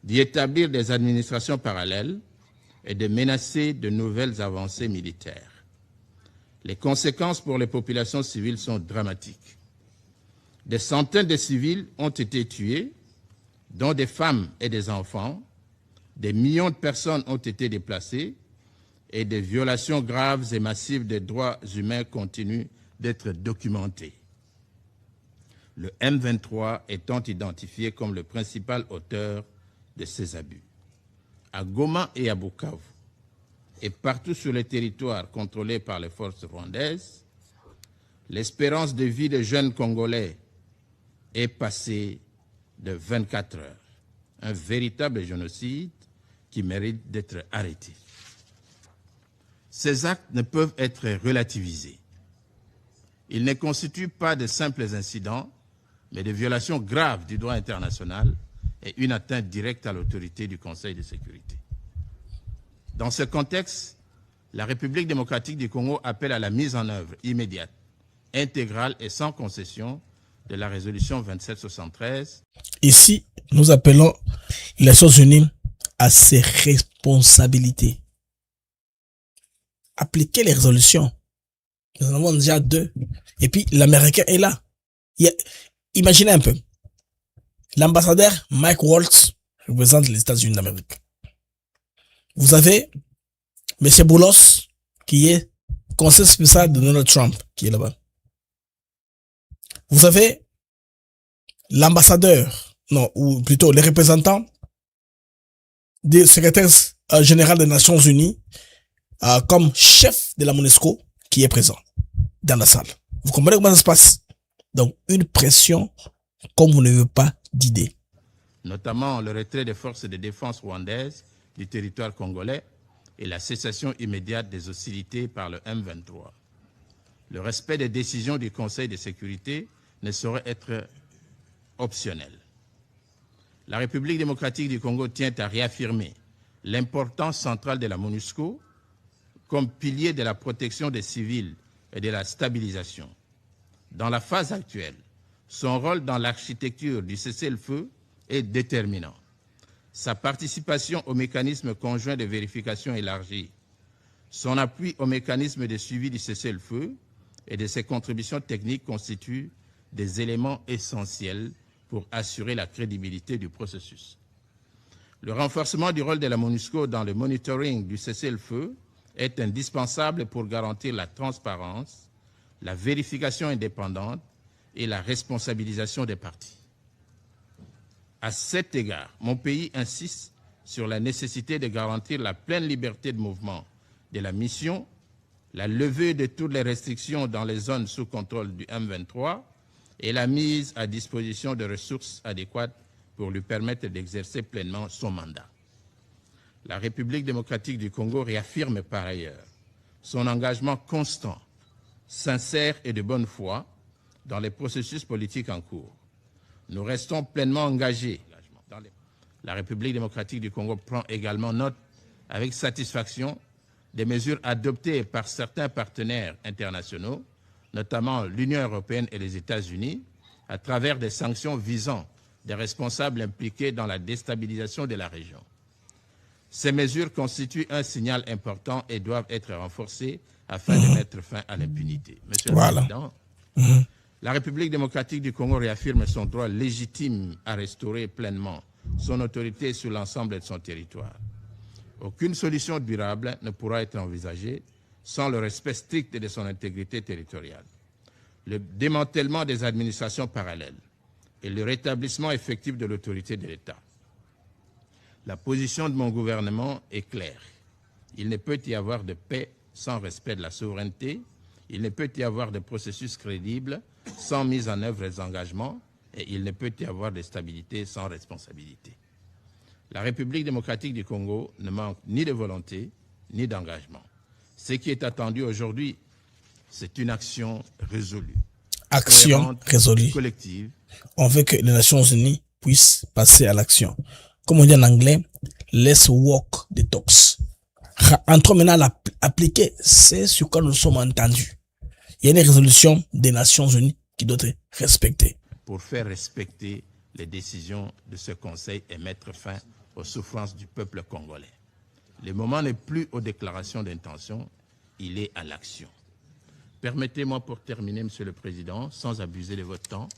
d'y établir des administrations parallèles et de menacer de nouvelles avancées militaires. Les conséquences pour les populations civiles sont dramatiques. Des centaines de civils ont été tués, dont des femmes et des enfants. Des millions de personnes ont été déplacées et des violations graves et massives des droits humains continuent d'être documentées. Le M23 étant identifié comme le principal auteur de ces abus. À Goma et à Bukavu, et partout sur les territoires contrôlés par les forces rwandaises, l'espérance de vie des jeunes Congolais est passée de 24 heures. Un véritable génocide qui mérite d'être arrêté. Ces actes ne peuvent être relativisés. Ils ne constituent pas de simples incidents, mais de violations graves du droit international et une atteinte directe à l'autorité du Conseil de sécurité. Dans ce contexte, La République démocratique du Congo appelle à la mise en œuvre immédiate, intégrale et sans concession de la résolution 2773. Ici, nous appelons les Nations Unies à ses responsabilités. Appliquer les résolutions. Nous en avons déjà 2. Et puis, l'Américain est là. Imaginez un peu. L'ambassadeur Mike Waltz représente les États-Unis d'Amérique. Vous avez M. Boulos, qui est conseiller spécial de Donald Trump, qui est là-bas. Vous avez l'ambassadeur, non, ou plutôt les représentants du secrétaire général des Nations Unies, comme chef de la MONUSCO, qui est présent dans la salle. Vous comprenez comment ça se passe? Donc, une pression comme vous n'avez pas d'idée. Notamment le retrait des forces de défense rwandaises du territoire congolais et la cessation immédiate des hostilités par le M23. Le respect des décisions du Conseil de sécurité ne saurait être optionnel. La République démocratique du Congo tient à réaffirmer l'importance centrale de la MONUSCO comme pilier de la protection des civils et de la stabilisation. Dans la phase actuelle, son rôle dans l'architecture du cessez-le-feu est déterminant. Sa participation au mécanisme conjoint de vérification élargi, son appui au mécanisme de suivi du cessez-le-feu et de ses contributions techniques constituent des éléments essentiels pour assurer la crédibilité du processus. Le renforcement du rôle de la MONUSCO dans le monitoring du cessez-le-feu est indispensable pour garantir la transparence, la vérification indépendante et la responsabilisation des parties. À cet égard, mon pays insiste sur la nécessité de garantir la pleine liberté de mouvement de la mission, la levée de toutes les restrictions dans les zones sous contrôle du M23 et la mise à disposition de ressources adéquates pour lui permettre d'exercer pleinement son mandat. La République démocratique du Congo réaffirme par ailleurs son engagement constant, sincère et de bonne foi dans les processus politiques en cours. Nous restons pleinement engagés. La République démocratique du Congo prend également note avec satisfaction des mesures adoptées par certains partenaires internationaux, notamment l'Union européenne et les États-Unis, à travers des sanctions visant des responsables impliqués dans la déstabilisation de la région. Ces mesures constituent un signal important et doivent être renforcées afin de mettre fin à l'impunité. Monsieur le Président, la République démocratique du Congo réaffirme son droit légitime à restaurer pleinement son autorité sur l'ensemble de son territoire. Aucune solution durable ne pourra être envisagée sans le respect strict de son intégrité territoriale. Le démantèlement des administrations parallèles et le rétablissement effectif de l'autorité de l'État. La position de mon gouvernement est claire. Il ne peut y avoir de paix sans respect de la souveraineté. Il ne peut y avoir de processus crédible sans mise en œuvre des engagements et il ne peut y avoir de stabilité sans responsabilité. La République démocratique du Congo ne manque ni de volonté ni d'engagement. Ce qui est attendu aujourd'hui, c'est une action résolue. Action résolue. Collective. On veut que les Nations Unies puissent passer à l'action. Comme on dit en anglais, let's walk the talks. Entrons maintenant à appliquer, c'est sur quoi nous sommes entendus. Il y a une résolution des Nations Unies qui doit être respectée. Pour faire respecter les décisions de ce Conseil et mettre fin aux souffrances du peuple congolais. Le moment n'est plus aux déclarations d'intention, il est à l'action. Permettez-moi pour terminer, Monsieur le Président, sans abuser de votre temps,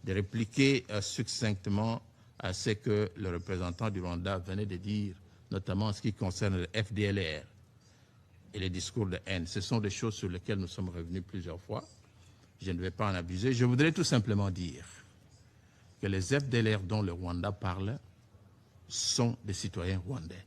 de répliquer succinctement à ce que le représentant du Rwanda venait de dire, notamment en ce qui concerne le FDLR et les discours de haine. Ce sont des choses sur lesquelles nous sommes revenus plusieurs fois. Je ne vais pas en abuser. Je voudrais tout simplement dire que les FDLR dont le Rwanda parle sont des citoyens rwandais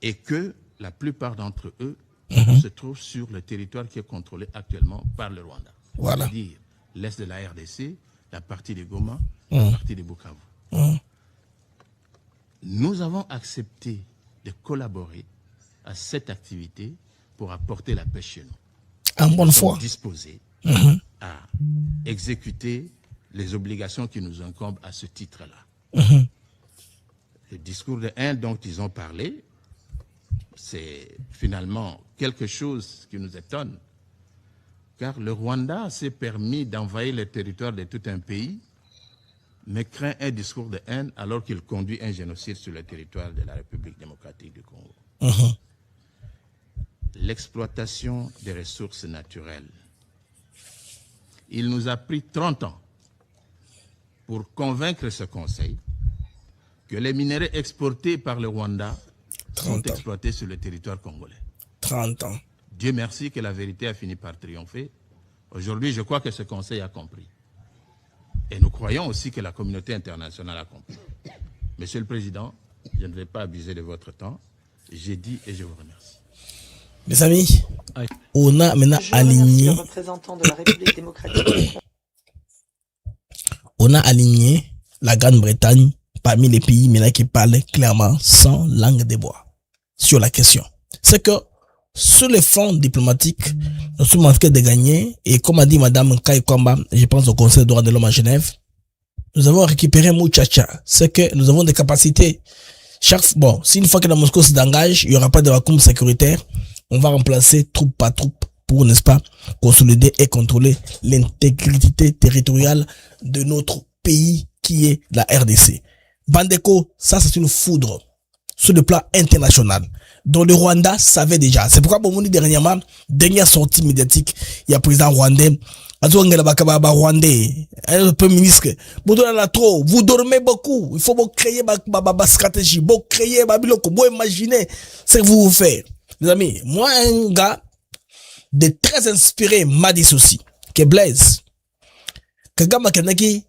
et que la plupart d'entre eux se trouvent sur le territoire qui est contrôlé actuellement par le Rwanda. Voilà. C'est-à-dire l'est de la RDC, la partie de Goma, la partie de Bukavu. Nous avons accepté de collaborer à cette activité pour apporter la paix chez nous. En bonne foi. Disposés à exécuter les obligations qui nous incombent à ce titre-là. Le discours de haine dont ils ont parlé, c'est finalement quelque chose qui nous étonne, car le Rwanda s'est permis d'envahir le territoire de tout un pays, mais craint un discours de haine alors qu'il conduit un génocide sur le territoire de la République démocratique du Congo. L'exploitation des ressources naturelles. Il nous a pris 30 ans pour convaincre ce Conseil que les minéraux exportés par le Rwanda sont exploités sur le territoire congolais. 30 ans. Dieu merci que la vérité a fini par triompher. Aujourd'hui, je crois que ce Conseil a compris. Et nous croyons aussi que la communauté internationale a compris. Monsieur le Président, je ne vais pas abuser de votre temps. J'ai dit et je vous remercie. Mes amis, on a maintenant aligné. On a aligné la Grande-Bretagne parmi les pays maintenant qui parlent clairement sans langue de bois sur la question. C'est que sur les fronts diplomatiques, nous sommes en train de gagner et comme a dit Madame Kai Kwamba, je pense au Conseil des droits de l'homme à Genève, nous avons récupéré Mouchacha. C'est que nous avons des capacités. Si une fois que la Moscou s'engage, il n'y aura pas de vacuum sécuritaire. On va remplacer troupe par troupe pour, n'est-ce pas, consolider et contrôler l'intégrité territoriale de notre pays qui est la RDC. Bandeko, ça c'est une foudre sur le plan international, dont le Rwanda savait déjà. C'est pourquoi, bon, dernièrement, dernière sortie médiatique, il y a président rwandais, rwandais, un premier ministre, vous dormez beaucoup, il faut créer ma stratégie, créer ma biloko, imaginer ce que vous faites. Les amis, moi, un gars de très inspiré m'a dit ceci, que Blaise, que Gama Kenaki,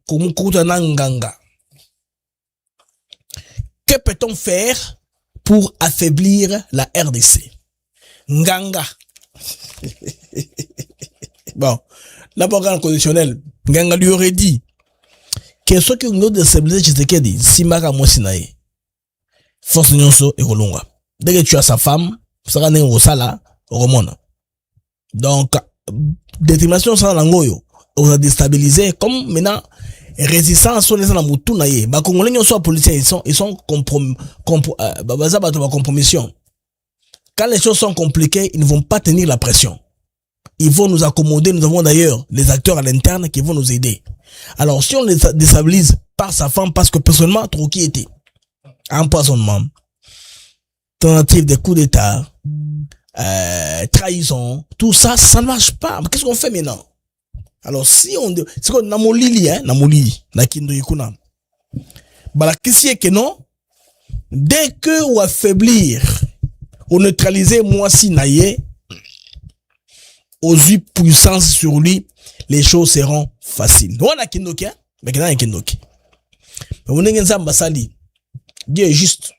Kumukuta Nanganga. Que peut-on faire pour affaiblir la RDC? Nganga. Bon, l'avocat conditionnel, Nganga lui aurait dit que ce que nous déstabiliser Tshisekedi, Simaka Mosinae, force nyonso et Rolonga. Dès que tu as sa femme, ça va au sala, au Romona. Donc, détermination sans langoyo, on a déstabilisé, comme maintenant, résistance sur les Mutu naye. Bah, Congolais, ils sont policiers, ils sont compromission. Quand les choses sont compliquées, ils ne vont pas tenir la pression. Ils vont nous accommoder. Nous avons d'ailleurs les acteurs à l'interne qui vont nous aider. Alors, si on les déstabilise par sa femme, parce que personnellement, trop qui était empoisonnement, tentative de coup d'état, trahison, tout ça, ça ne marche pas. Qu'est-ce qu'on fait maintenant? Alors, si on, c'est qu'on namolili, na kindo yikuna. Bala, qu'est-ce que non? Dès que ou affaiblir, ou neutraliser moi si naye, aux yeux puissance sur lui, les choses seront faciles. On a kindoki, hein? Mais qu'il y a un kindoki. Mais on est en basali. Dieu est juste.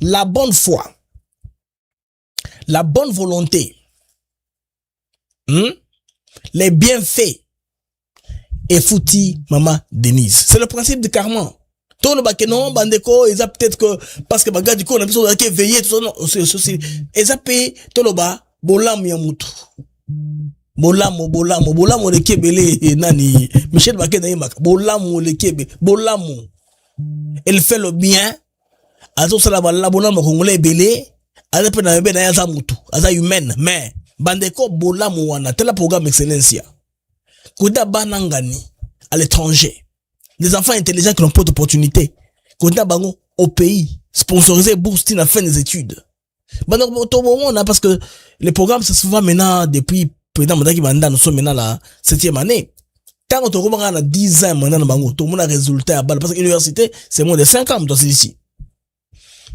La bonne foi, la bonne volonté, les bienfaits et fouti maman Denise. C'est le principe du karma. Tout le bakenon, bandeko, ils ont peut-être que, parce que baga du coup, on a besoin de veiller, tout ça, non, c'est, ils ont payé, tout le bas, bolam yamutu. Bolamo le kebele, nani, Michel Baké Naïmak, bolamo le kebe, bolamo. Elle fait le bien, azo salaba la bolamo congolais belé, aza pe na na yaza mutu, aza humaine, mais, bandeko bolamo wana, tel programme excellencia. Kouda banangani, à l'étranger. Les enfants intelligents qui n'ont pas d'opportunité. Kouda bango, au pays, sponsorisé bourse à la fin des études. Parce que les programmes, c'est souvent maintenant, depuis président Madaki Banda, nous sommes maintenant la 7e année. Quand on a 10 ans, maintenant, tout le monde a résultat à balle. Parce que l'université, c'est moins de 5 ans, c'est ici.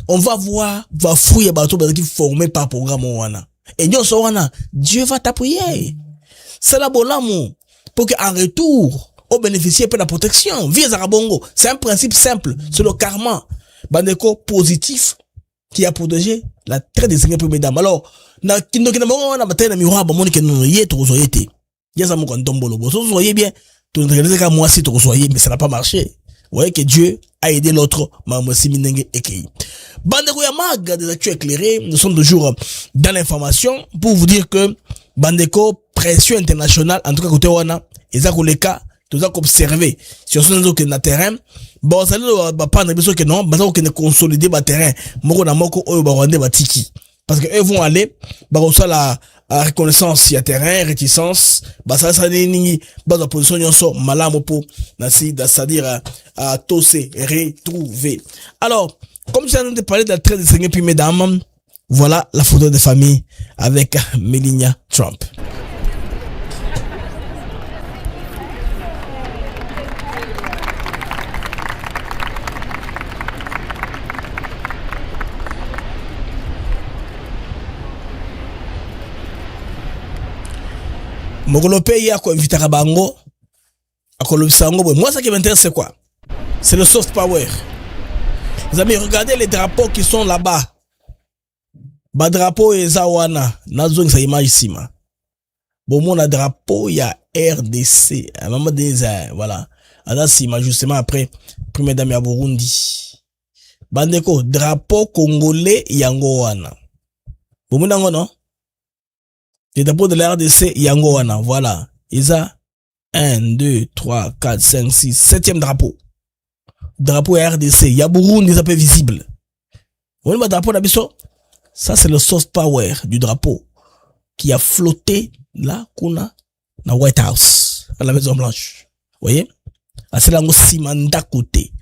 On va voir, va fouiller bateau qui formé par programme wana. Et nous sommes Dieu va t'appuyer. C'est la bonne amour. Pour qu'en retour, on bénéficie de la protection. Via Zarabongo. C'est un principe simple. C'est le karma. Bandeko positif qui a protégé la très désignée première dame. Alors, na kindo kina mongo na matena miroir ba moni keno yeto soyete. Yaza mo kon tombolo bo. So soyez bien. Tu ne réalises qu'à moi si tu soyez mais ça n'a pas marché. Vous voyez que Dieu a aidé l'autre Maman Siminenge Ekei. Bandeko ya mag des actus éclairés, nous sommes toujours dans l'information pour vous dire que Bandeko pression internationale en tout cas côté wana eza koleka tu as observé sur ce que na terrain bon ça ne pas na biso que non ba ça que ne consolider ba terrain moko na moko oyo ba rwande ba tiki parce que eux vont aller ba ça la reconnaissance ya terrain réticence ba ça ni ba la position nyonso malamu po na si c'est-à-dire à tous se retrouver. Alors comme je viens de parler de la traite de Seigneur puis mesdames, voilà la photo de famille avec Melania Trump. Mokolo pays à quoi inviter à bango à Kolobsango. Moi ça qui m'intéresse c'est quoi? C'est le soft power. Vous amis, regardez les drapeaux qui sont là-bas. Ba drapeau ezawana nazo sa image sima. Bon mon drapeau il y a RDC. À un moment donné voilà. Ada sima justement après première dame ya Burundi. Bandeko drapeau congolais yango wana. Bon mon nango non? Les drapeaux de la RDC yango wana. Voilà. Isa 1 2 3 4 5 6 7e drapeau. Drapeau RDC, il y a Burundi, ça peut visible. Vous voyez le drapeau d'Abisso? Ça, c'est le soft power du drapeau qui a flotté là, kuna, na White House, à la Maison Blanche. Vous voyez? C'est là, on simanda côté.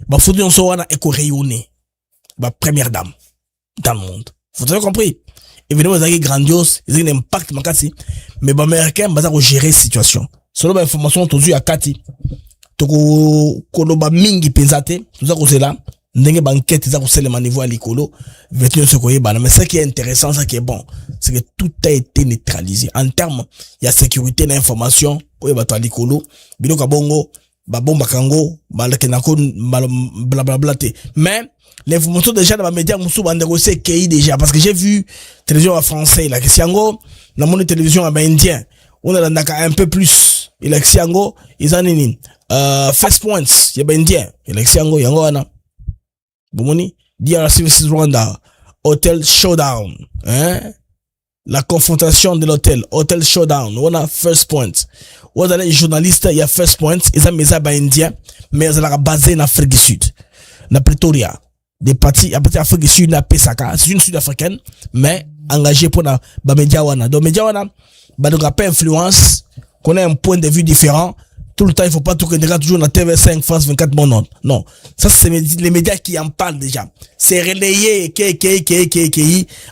Bah, faut dire, on soit là, éco rayonné. Bah, première dame, dans le monde. Vous avez compris? Évidemment, ils ont grandiose, ils ont un impact, mais bah, américain, bah, ça va gérer la situation. Selon l'information, on a vu à Kati. Toko koloba mingi penzate tout ça c'est là ndenge banquette ça c'est le niveau à l'écolo vetu ce koyeba mais ce qui est intéressant ça qui est bon c'est que tout a été neutralisé en termes il y a sécurité d'information koyeba to à l'écolo biloko bongo ba bomba kango ba lekenako blablabla te mais l'information déjà dans les médias musu bandeko c'est qui déjà parce que j'ai vu télévision en français là que siango na mon télévision en indien on a un peu plus il a siango ils en nini first points yaba indien elexiango yango wana bomoni DRC vs Rwanda Hotel Showdown hein la confrontation de l'hôtel Hotel Showdown on a first points on a les journalistes il y a first points ils ont mis ça ba indien mais ils sont basés en Afrique du Sud na Pretoria des parties à partir d'Afrique du Sud na Pesaka c'est une sud-africaine mais engagée pour na ba média wana donc média wana ba donc pas influence qu'on a un point de vue différent. Tout le temps, il faut pas tout regarder toujours dans TV5, France 24, bon non. Non. Ça, c'est les médias qui en parlent déjà. C'est relayé,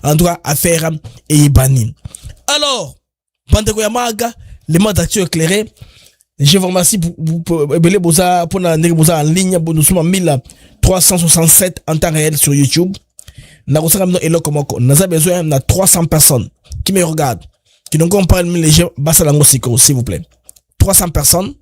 en droit à faire et banni. Alors, Bandeko Yamaga, les modes d'actu éclairés. Je vous remercie pour en ligne. Nous sommes en 1367 en temps réel sur YouTube. Nous avons besoin de 300 personnes qui me regardent, qui nous comprennent les gens, s'il vous plaît. 300 personnes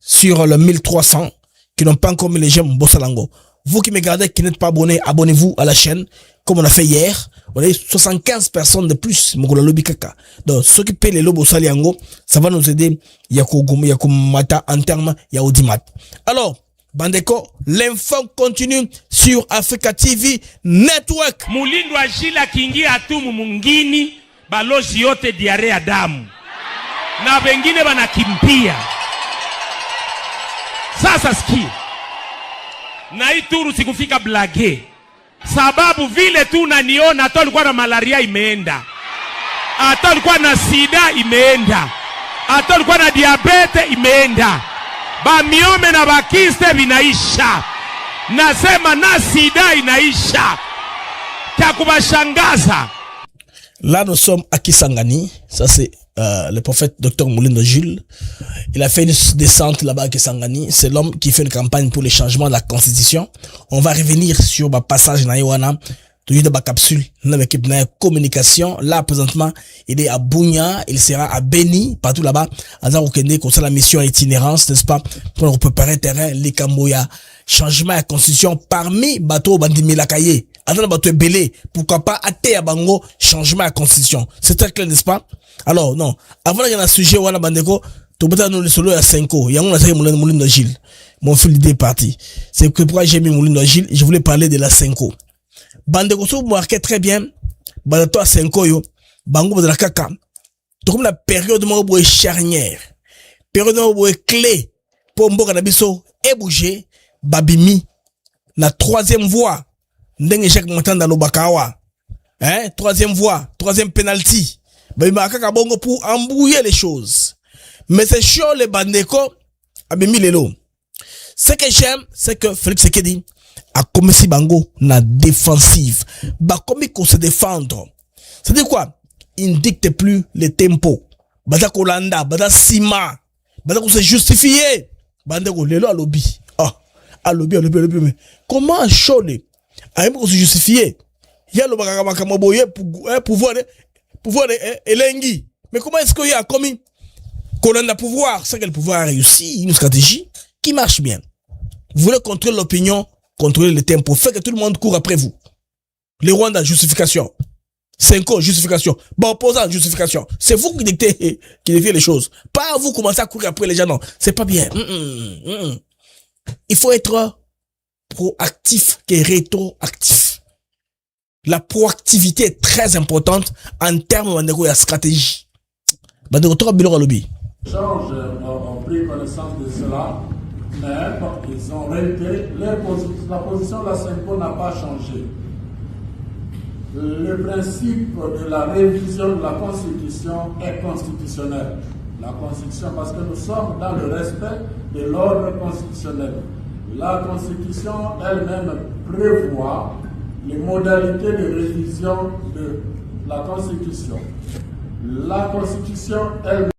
sur le 1300 qui n'ont pas encore mis les j'aime Bossalango. Vous qui me regardez, qui n'êtes pas abonné, abonnez-vous à la chaîne, comme on a fait hier. Vous avez 75 personnes de plus, Mogola Lobby Kaka. Donc, ceux qui paient les lobos Saliango, ça va nous aider, Yakumata, en termes, Yaudimat. Alors, Bandeko, l'info continue sur Africa TV Network. Mulindo Agila Kingi Atumu Mungini, balozi yote diare Adamu. Na wengine wanakimbia. Sasa sikia. Na hii turu sikufika blage. Sababu vile tu unaniona hata ulikuwa na malaria imeenda. Hata ulikuwa na sida imeenda. Hata ulikuwa na diabete imeenda. Ba miome na bakiste vinaisha. Nasema na sida inaisha. Kia kubashangaza. Là, nous sommes à Kisangani. Ça, c'est le prophète Dr Moulindo Jules. Il a fait une descente là-bas à Kisangani. C'est l'homme qui fait une campagne pour le changement de la constitution. On va revenir sur le passage dans Yowana. Toujours de la capsule dans l'équipe de communication. Là, présentement, il est à Bounia. Il sera à Beni, partout là-bas. Azar Okende, comme ça, la mission itinérance, n'est-ce pas? Pour préparer terrain, les Kamboya. Changement de la constitution parmi bateau Bandimi Lakaye. Attends, bateau belé. Pourquoi pas athée à Bango, changement de la constitution. C'est très clair, n'est-ce pas? Alors, non. Avant qu'il y ait un sujet, Wana Bandeko, tout le monde nous le solo à 5 ans. Il y a un essai Moulindo Gilles. Mon fils d'idée est parti. C'est que pourquoi j'ai mis Moulindo Gilles, je voulais parler de la 5 ans. Bandeko, vous marquez très bien. Bandeto à 5 ans, yo. Bango de la caca. Tout comme la période de mon charnière. Période est clé pour Mboka Nabiso et bouger Babimi. La troisième voie. Ndenge Jacques Montanda Lobakawa. Hein? Troisième voie. Troisième penalty. Babimi Akaka Bongo pour embrouiller les choses. Mais c'est chaud les bandeko. Abimi Lelo. Ce que j'aime, c'est que Félix Sekedi a commencé Bango na défensive. Bakomi qu'on se défendre. C'est-à-dire quoi? Il ne dicte plus les tempos. Badako Landa, Badak Sima. Badako se justifier. Bandeko Lelo à lobby. À lobby. Mais comment Chole a même se justifier? Il y a le Bakamaboye pouvoir Elengi. Mais comment est-ce qu'il y a commis Kolanda pouvoir? C'est que le pouvoir a réussi une stratégie qui marche bien. Vous voulez contrôler l'opinion, contrôler le tempo, faire que tout le monde court après vous. Les Rwandais, justification. 5 ans, justification. Bon, opposant, justification. C'est vous qui dictez les choses. Pas vous commencer à courir après les gens, non. C'est pas bien. Il faut être proactif et rétroactif. La proactivité est très importante en termes de stratégie. Change ont pris connaissance de cela, mais ils ont réitéré la position de la CENCO n'a pas changé. Le principe de la révision de la Constitution est constitutionnel. La Constitution, parce que nous sommes dans le respect de l'ordre constitutionnel. La Constitution elle-même prévoit les modalités de révision de la Constitution. La Constitution elle-même.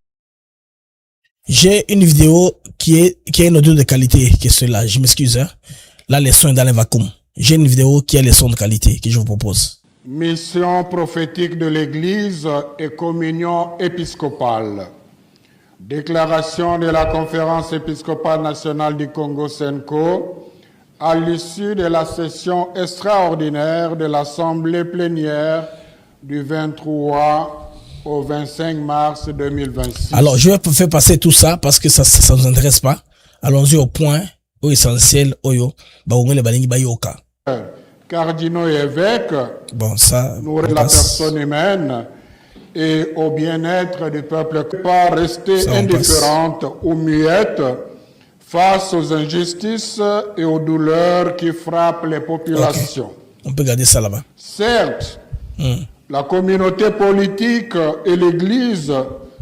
J'ai une vidéo qui est un audio de qualité, qui est celle-là. Je m'excuse, hein. La leçon est dans le vacuum. J'ai une vidéo qui est leçon de qualité, que je vous propose. Mission prophétique de l'Église et communion épiscopale. Déclaration de la Conférence épiscopale nationale du Congo CENCO à l'issue de la session extraordinaire de l'Assemblée plénière du 23 au 25 mars 2026. Alors, je vais faire passer tout ça parce que ça ne nous intéresse pas. Allons-y au point, au essentiel, oyo, baongole balingi bayoka. Cardinaux et évêques, bon, ça, nourrir la personne humaine et au bien-être du peuple, pas rester indifférente ou muette face aux injustices et aux douleurs qui frappent les populations. Okay. On peut garder ça là-bas. Certes, la communauté politique et l'Église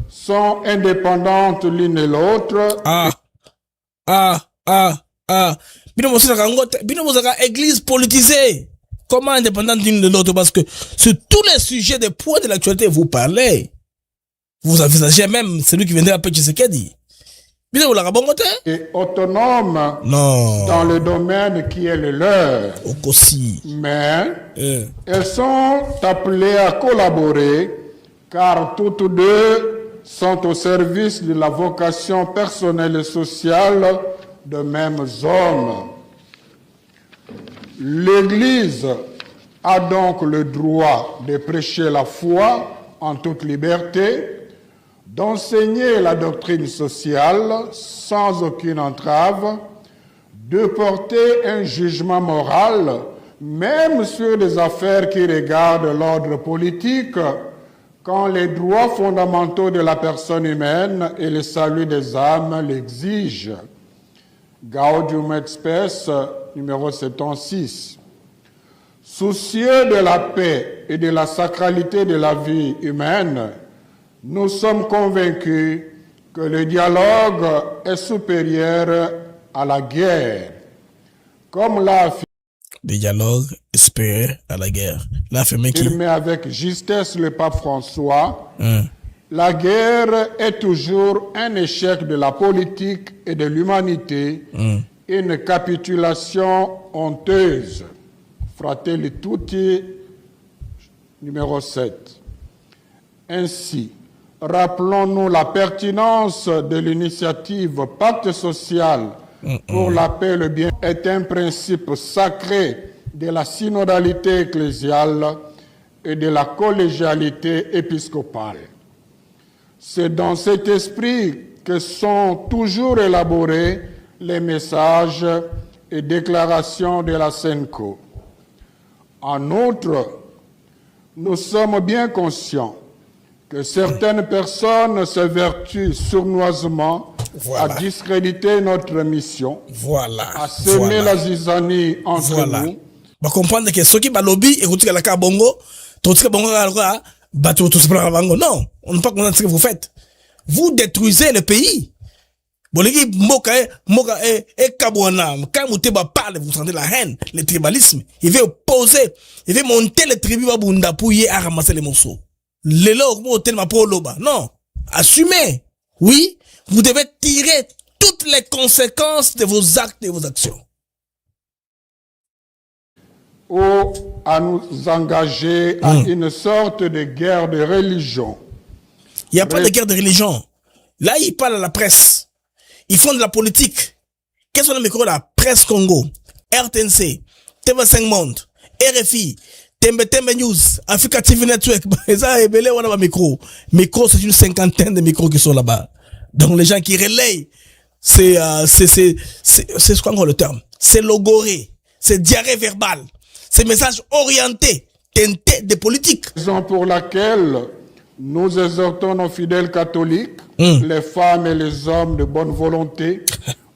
sont indépendantes l'une et l'autre. Église politisée. Comment indépendante l'une de l'autre? Parce que sur tous les sujets des points de l'actualité, vous parlez. Vous envisagez même celui qui viendrait après Tshisekedi. Et autonome dans le domaine qui est le leur. Mais elles sont appelées à collaborer car toutes deux sont au service de la vocation personnelle et sociale de mêmes hommes. L'Église a donc le droit de prêcher la foi en toute liberté, d'enseigner la doctrine sociale sans aucune entrave, de porter un jugement moral, même sur des affaires qui regardent l'ordre politique, quand les droits fondamentaux de la personne humaine et le salut des âmes l'exigent. Gaudium et Spes, numéro 76. Soucieux de la paix et de la sacralité de la vie humaine, nous sommes convaincus que le dialogue est supérieur à la guerre. Comme l'a affirmé le dialogue est supérieur à la guerre. L'a affirmé qui? Avec justesse le pape François, la guerre est toujours un échec de la politique et de l'humanité, une capitulation honteuse. Fratelli Tutti, numéro 7. Ainsi, rappelons-nous la pertinence de l'initiative Pacte social pour la paix et le bien est un principe sacré de la synodalité ecclésiale et de la collégialité épiscopale. C'est dans cet esprit que sont toujours élaborés les messages et déclarations de la CENCO. En outre, nous sommes bien conscients que certaines personnes s'évertuent sournoisement à discréditer notre mission, voilà, à semer la zizanie entre nous. Bah comprendre que ceux qui ba lobby et que la bongo, tout ce que bongo a bateau tout ce bongo. Non, on ne peut pas comprendre ce que vous faites. Vous détruisez le pays. Bolegi moka et kabwana, quand Mouteba parle, vous sentez la haine, le tribalisme. Il veut opposer, il veut monter les tribus babunda pour y ramasser les morceaux. Les logs, tellement pour loba. Non. Assumez. Oui. Vous devez tirer toutes les conséquences de vos actes et de vos actions. Ou à nous engager à une sorte de guerre de religion. Il n'y a pas de guerre de religion. Là, ils parlent à la presse. Ils font de la politique. Quels sont les micros de la presse Congo? RTNC, TV5 Monde, RFI, Tembe News, Africa TV Network. On a un micro. Micro, c'est une cinquantaine de micros qui sont là-bas. Donc, les gens qui relayent, c'est ce qu'on a le terme. C'est logoré. C'est diarrhée verbale. C'est message orienté, teinté de politique. Raison pour laquelle nous exhortons nos fidèles catholiques, les femmes et les hommes de bonne volonté,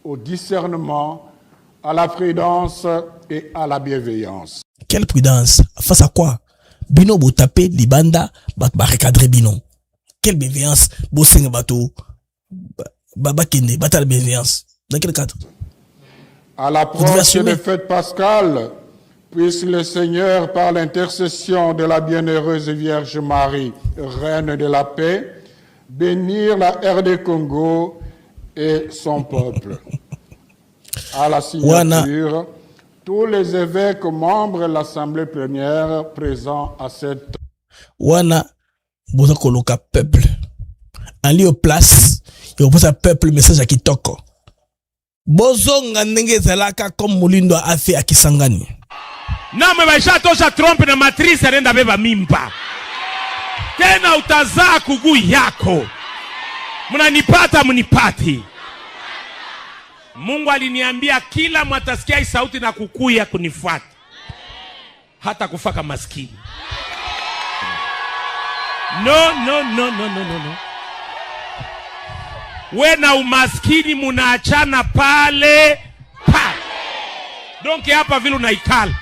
au discernement, à la prudence et à la bienveillance. Quelle prudence? Face à quoi? Bino bo tapé libanda ba recadrer bino. Quelle bienveillance? Bo sing bateau baba kende batal bienveillance. Dans quel cadre? À l'approche des fêtes pascales, puisse le Seigneur, par l'intercession de la bienheureuse Vierge Marie, Reine de la paix, bénir la RD Congo et son peuple. À la signature, tous les évêques membres de l'Assemblée plénière présents à cette... Wana, boza koloka peuple. En lieu place, il repose à peuple message à Kitoko. Bozonga ndenge zalaka comme Moulindo a fait à Kisangani. Na mwebasha tosha trompe na matrice nenda beba mimba. Tena utazaa kugu yako. Mnanipata mnipati. Mungu aliniambia kila mwatasikia hii sauti na kukuya kunifuata. Hata kufaka maskini. No. We na umaskini munaachana pale. Donc hapa vile unaikala.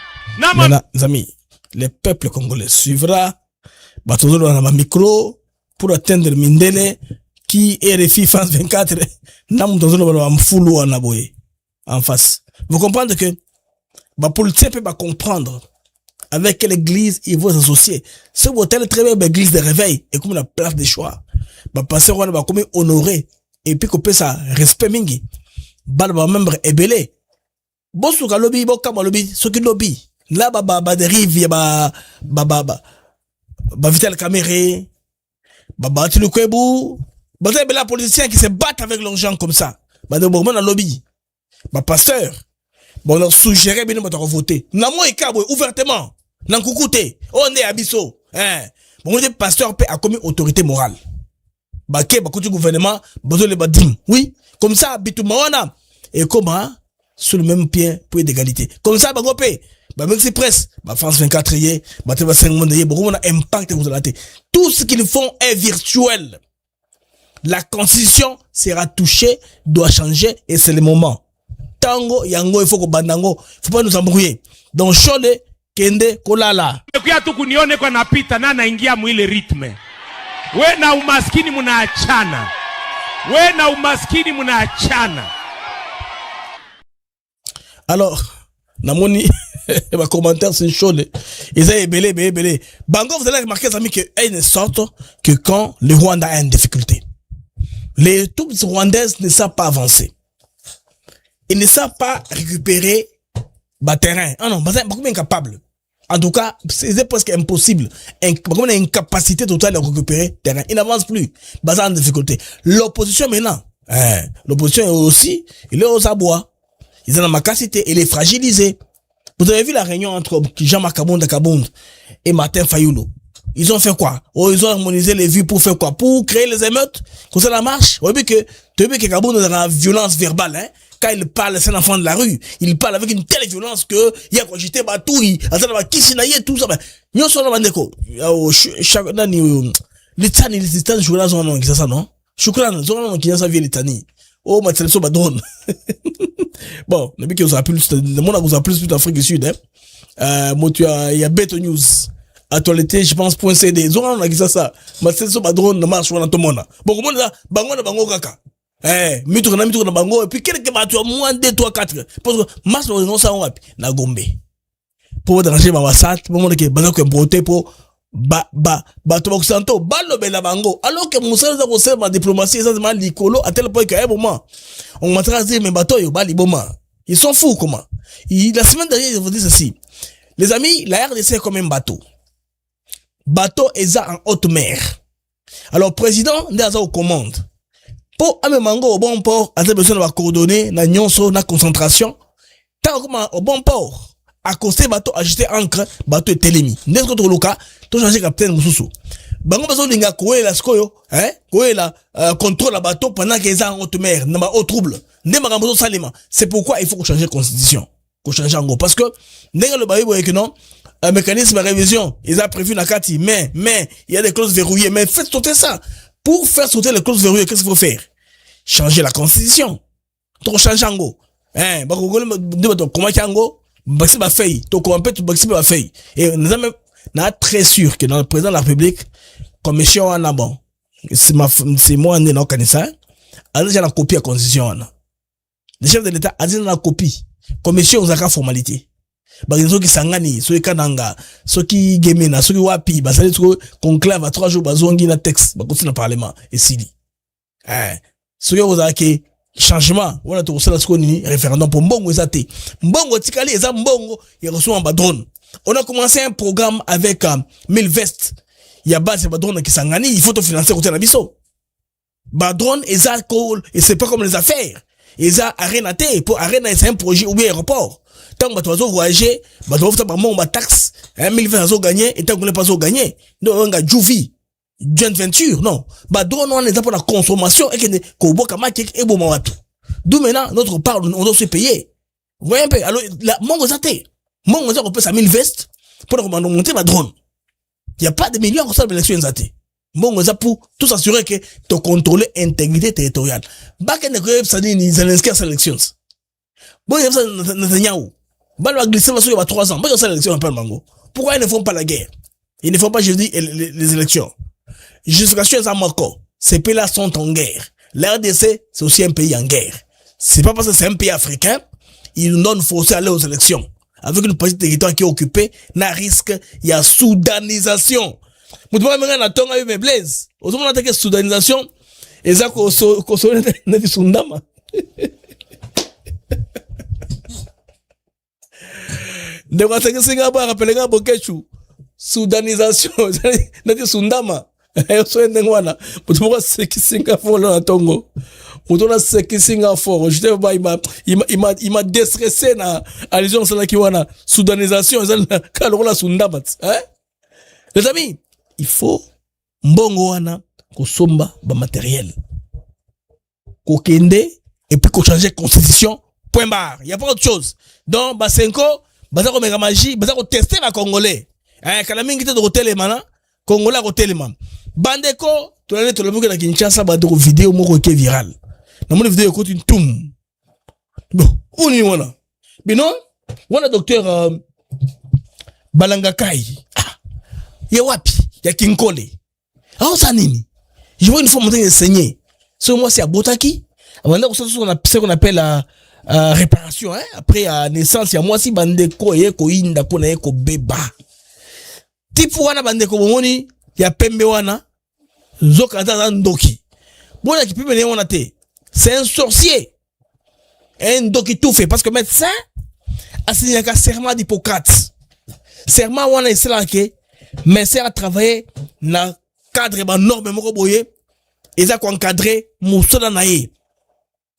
Voilà, amis, le peuple congolais suivra. Batozolo na micro pour atteindre Mindele qui est RFI France 24. Nam tozolo ba mfulu na boye en face. Vous comprenez que ba politicien peut pas comprendre avec quelle église ils vont s'associer. Ce hôtel très bien église de réveil et comme la place des choix. Ba passer on va comme honorer et puis qu'on peut ça respect mingi. Ba membre ebelé. Bosuka lobby boka lobby soki lobby. Là, dérive, il y a Vital Caméré, Tulu Kwebu, la politicien qui se battent avec leurs gens comme ça. De bon, lobby. Pasteur, on leur suggérait bien de voter. Namo et Kabwe, ouvertement. Nankoukoute, on est abisso. Bon, le pasteur a commis autorité morale. Côté gouvernement, besoin de badim. Oui, comme ça, Bitoumawana. Et comment? Sur le même pied, pour d'égalité. Comme ça, Bagopé. Même presse, France 24 TV5 Monde beaucoup on a impact vous la tout ce qu'ils font est virtuel. La constitution sera touchée, doit changer et c'est le moment. Tango yango il faut que bandango, faut pas nous embrouiller. Donc chole kende kolala. Kuya tu kunione kwa napita na naingia mwile rythme. We na umaskini munaachana. Alors, namoni les commentaires c'est chaud. Ils ont belé. Bango, vous allez remarquer, les amis, qu'il y a une sorte que quand le Rwanda a une difficulté, les troupes rwandaises ne savent pas avancer. Ils ne savent pas récupérer le terrain. Ah non, ils sont incapables. En tout cas, c'est presque impossible. Une incapacité totale de récupérer le terrain. Ils n'avancent plus. Ils sont en difficulté. L'opposition maintenant, l'opposition aussi, il est aux abois. Ils ont la capacité, il est fragilisé. Vous avez vu la réunion entre Jean-Marc Kabund et Martin Fayulu. Ils ont fait quoi? Ils ont harmonisé les vues pour faire quoi? Pour créer les émeutes? Comme ça la marche? Vous avez vu que Kabund a la violence verbale, hein? Quand il parle, c'est un enfant de la rue. Il parle avec une telle violence que, il y a quoi, j'étais batou, il y a Kisinaye, tout ça. Nous sommes là, Mandeko. L'État, joué là, non, qui ça, non? Choukran, qui ça, vie l'État. Oh, ma télévision va drone. Bon, depuis que vous avez plus, le monde vous a plus d'Afrique du Sud, moi, il y a Beto News. Actualité, je pense, point CD. Ils ont ça. Ma télévision va drone, ne marche pas dans tout le monde. Bon, comment ça? Bango, kaka. Mito na bango, et puis quelqu'un va tuer moins 2, 3, 4. Parce que, masse, on s'en va, na gombe. Pour déranger ma WhatsApp, pour mon équipe, bango, que broté pour, to santo balo bela bango alors que Moussa nous a conseillé ma diplomatie exactement l'icolo à tel point qu'à un moment on m'a traité mes bateaux yo bali boma ils sont fous comment la semaine dernière je vous dis ceci les amis la RDC est comme un bateau est en haute mer alors président n'est aux commandes pour amener mango au bon port a besoin de coordonner na nyonso na concentration tant comme au bon port accosté bateau ajouter encre bateau est télémi n'est-ce que le cas to changer capitaine mususu bango bazo linga koela skoyo koela contrôle la bateau pendant qu'ils en haute mer na ba au trouble ndé makambo salima c'est pourquoi il faut qu'on changer constitution qu'on changer en gros parce que ndenge le baïbo et que non un mécanisme de révision ils a prévu na kati mais il y a des clauses verrouillées mais faites sauter ça pour faire sauter les clauses verrouillées qu'est-ce qu'il faut faire changer la constitution to changer en gros bakogole de bateau comment chango Baxi ba fait, to compte Baxi ba fait. Et nous sommes très sûr que dans le président de la République, commission en a bon. C'est moi qui n'ai pas ça. A déjà la copie à la constitution. Le chef de l'État a déjà la copie. Commission aux formalité. Bah ils ont qui sangani, ceux qui kananga, ceux qui gemena, ceux qui wapi, bah ça dit que conclave à 3 jours bazongi na texte, bah continue le parlement et sili. Ceux qui vous a qui changement on a tout ça la référendum pour mbongo ezate mbongo tikali eza mbongo il reçoit un drone on a commencé un programme avec 1000 vestes il y a base ba drone qui sangani il faut te financer côté na biso ba drone eza et c'est pas comme les affaires eza arena té pour arena c'est un projet ou bien aéroport tant ba tozo voyager ba doivent ta ba mon ba taxe 1000 vestes azo gagner et tant qu'on n'est pas gagner donc on a Juvi joint venture non bah drone on est pour la consommation et que kobo kama kek et bon watu d'où maintenant notre part on doit se payer vous voyez un peu alors la mongo zate mongo za on peut ça 1000 vestes pour monter ma drone il y a pas de millions comme ça de l'élection zate mongo za pour tout s'assurer que tu contrôles intégrité territoriale ba que ne que ça dit ni Zelensky à élections bon il y a ça Netanyahu ba va glisser sur 3 ans ba ça élection un peu mango pourquoi ils ne font pas la guerre ils ne font pas je dis les élections jusqu'à ce que ces pays-là sont en guerre. La RDC, c'est aussi un pays en guerre. C'est pas parce que c'est un pays africain, ils nous donnent forcé à aller aux élections. Avec une partie de territoire qui est occupée, n'a risque, il y a soudanisation. Vous devez me rendre à ton avec mes blaises. Au moment où soudanisation, et ça, qu'on soit net sundama. De quoi c'est que Singapour rappelle un bokechu. Soudanisation, net sundama. So ndengwana mutumwa seki Singapore na tongo mutona seki Singapore je te ba il m'a déstressé na allusion ça qui wana soudanisation ça kalola sundabat les amis il faut mbongo wana kosomba ba matériel kokende et puis ko changer constitution point barre il y a pas autre chose donc ba 5 ans ba za ko mega magie ba za ko tester ba congolais kala mingi te de hotel mana congolais hotel man bandeko tolane tolomuke na Kinshasa bandeko vidéo moko ke viral na mon vidéo ko une toum bon on y wana bino wana docteur Balanga Kai ya wapi ya Kinkole ça nini je vois une fois monter enseigner sur moi c'est à Botaki avant ko ça qu'on appelle la réparation après naissance ya moi si bandeko ye ko inda ko na ye ko beba tipu wana bandeko bomoni ya pembe wana zoka za ndoki bona ki pembe wana te c'est un sorcier un ndoki tout fait parce que médecin a signé un serment d'Hippocrate serment wana isela ke médecin a travaillé na cadre ba norme moko boye eza ko encadrer musala na ye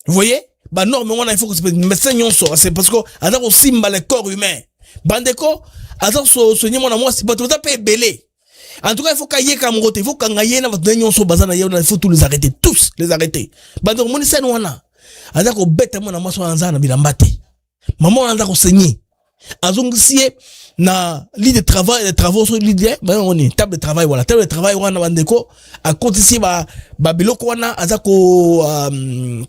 vous voyez ba norme wana il faut que médecin nyonso c'est parce que ada ko simba le corps humain bandeko ada so soigner mona moi si bato ta pe belé. En tout cas, il faut qu'il y ait comme côté, il faut qu'il y ait dans votre dernier son bazar, il faut tous les arrêter. Bandeko moni sen wana. Ada ko bête moi na moi so anza na bilambate. Maman anda ko saigner. azongisie na lit de travail, les travaux sur lit de table de travail, voilà, table de travail, wana bandeko, a continué ba biloko wana, azako,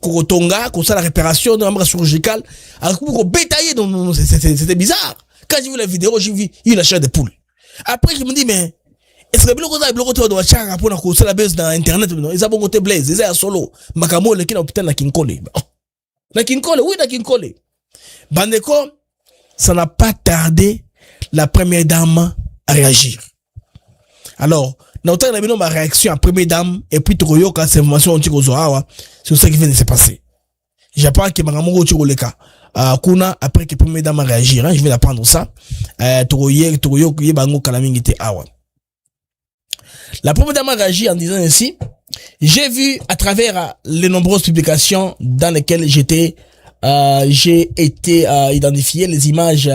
kotonga, comme ça la réparation de la chirurgicale, a bétaillé, donc c'était bizarre. Quand j'ai vu la vidéo, j'ai vu, il a chair de poule. Après, je me dis, mais, est-ce que le biloko doit char pour la base dans internet, ils ont bon côté blaze, ils ont solo, makamo, le qui n'a putain na kinkole. Na kinkole, oui, na kinkole. Bandeko, ça n'a pas tardé la première dame à réagir. Alors, dans le temps, ma réaction à première dame, et puis Toroyo, quand cette information c'est ça qui vient de se passer. J'apprends que Maramoro Tchiroleka, Kuna, après que première dame a réagi, je vais apprendre ça. Toroyo, Bango, Kalamingite, Awa. La première dame a réagi en disant ainsi, j'ai vu à travers les nombreuses publications dans lesquelles j'ai été identifié les images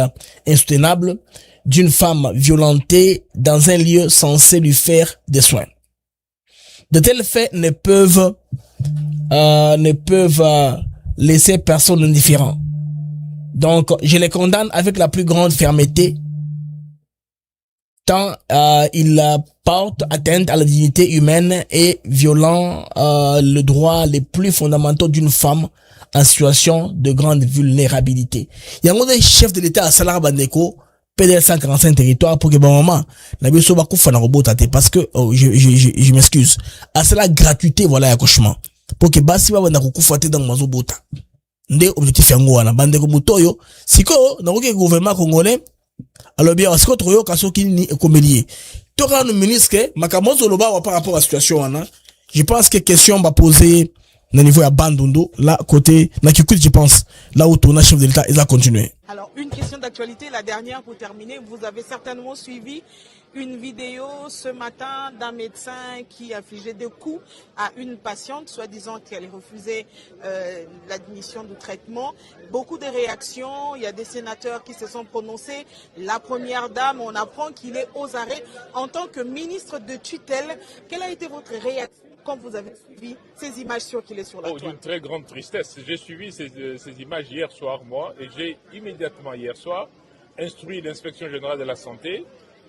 insoutenables d'une femme violentée dans un lieu censé lui faire des soins. De tels faits ne peuvent laisser personne indifférent. Donc, je les condamne avec la plus grande fermeté, tant ils portent atteinte à la dignité humaine et violant le droit les plus fondamentaux d'une femme en situation de grande vulnérabilité. Il y a un chef de l'État à Salar Bandeko, PDL 145 territoires pour que bon moment, la biso ba kufa na robota parce que je m'excuse. À cela gratuité voilà accouchement. Pour que basi ba na kufa te dans mazo bota. Nde objectif yango wana bandeko mutoyo siko na ko gouvernement congolais alors bien siko troyo kasoki ni ekomelie. To ka no ministre makamozo loba par rapport à la situation wana. Je pense que question va poser au niveau à Bandundu, là, côté, je pense, là où ton chef de l'État, il a continué. Alors, une question d'actualité, la dernière pour terminer. Vous avez certainement suivi une vidéo ce matin d'un médecin qui infligeait des coups à une patiente, soi-disant qu'elle refusait l'admission du traitement. Beaucoup de réactions, il y a des sénateurs qui se sont prononcés. La première dame, on apprend qu'il est aux arrêts. En tant que ministre de tutelle, quelle a été votre réaction quand vous avez suivi ces images sur qu'il est sur la toile? D'une très grande tristesse. J'ai suivi ces images hier soir, moi, et j'ai immédiatement hier soir instruit l'inspection générale de la santé,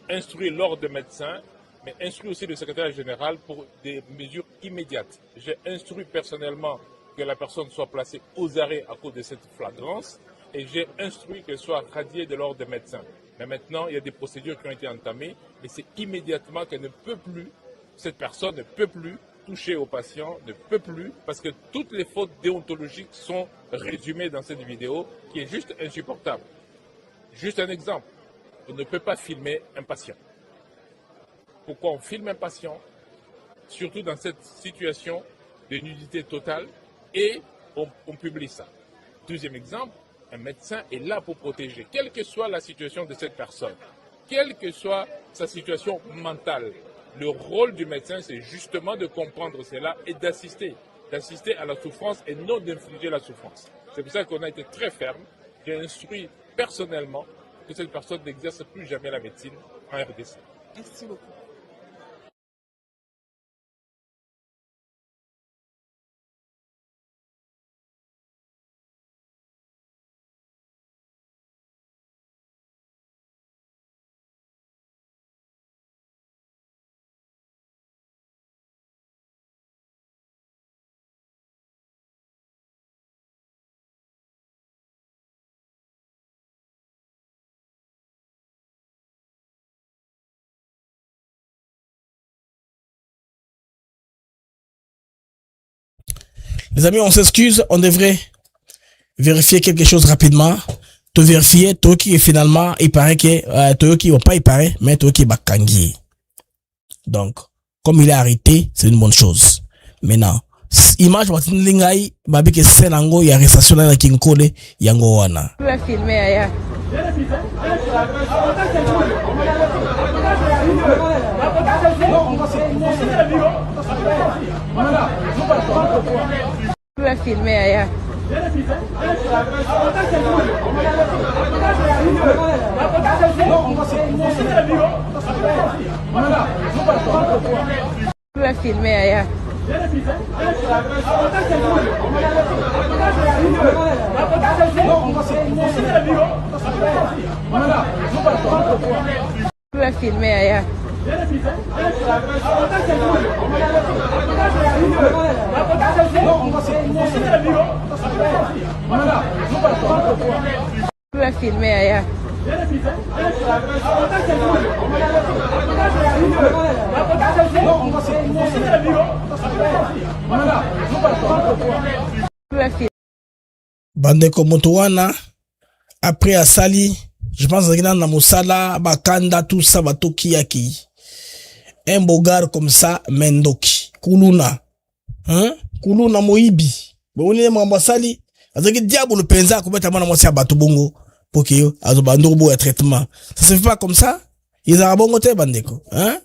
instruit l'ordre des médecins, mais instruit aussi le secrétaire général pour des mesures immédiates. J'ai instruit personnellement que la personne soit placée aux arrêts à cause de cette flagrance, et j'ai instruit qu'elle soit radiée de l'ordre des médecins. Mais maintenant, il y a des procédures qui ont été entamées, et c'est immédiatement qu'elle ne peut plus, cette personne ne peut plus toucher aux patients, ne peut plus, parce que toutes les fautes déontologiques sont résumées dans cette vidéo, qui est juste insupportable. Juste un exemple, on ne peut pas filmer un patient. Pourquoi on filme un patient, surtout dans cette situation de nudité totale, et on publie ça. Deuxième exemple, un médecin est là pour protéger, quelle que soit la situation de cette personne, quelle que soit sa situation mentale. Le rôle du médecin, c'est justement de comprendre cela et d'assister à la souffrance et non d'infliger la souffrance. C'est pour ça qu'on a été très ferme. J'ai instruit personnellement que cette personne n'exerce plus jamais la médecine en RDC. Merci beaucoup. Les amis, on s'excuse, on devrait vérifier quelque chose rapidement. Te vérifier, toi qui finalement, il paraît que, toi qui, pas il paraît, mais toi qui bakangi. Donc, comme il est arrêté, c'est une bonne chose. Maintenant, image, watine lingai, babi que c'est nango, il y a arrestation dans la kinkole, yango wana. Tu vas filmer ailleurs. Tu vas filmer ailleurs. Tu vas filmer ailleurs. Tu vas filmer ailleurs. Tu vas filmer ailleurs. Bandeko moto wana après asali, je pense que na musala bakanda tout ça batoki yaki. Un bogar comme ça mendoki kuluna. Hein? Kuluna moibi. Boni mambo asali, azaki diable penza ko beta mwana mwasi ya bato bongo pour que azo bando bo traitement. Ça se fait pas comme ça. Ils a bongo te bandeko, hein?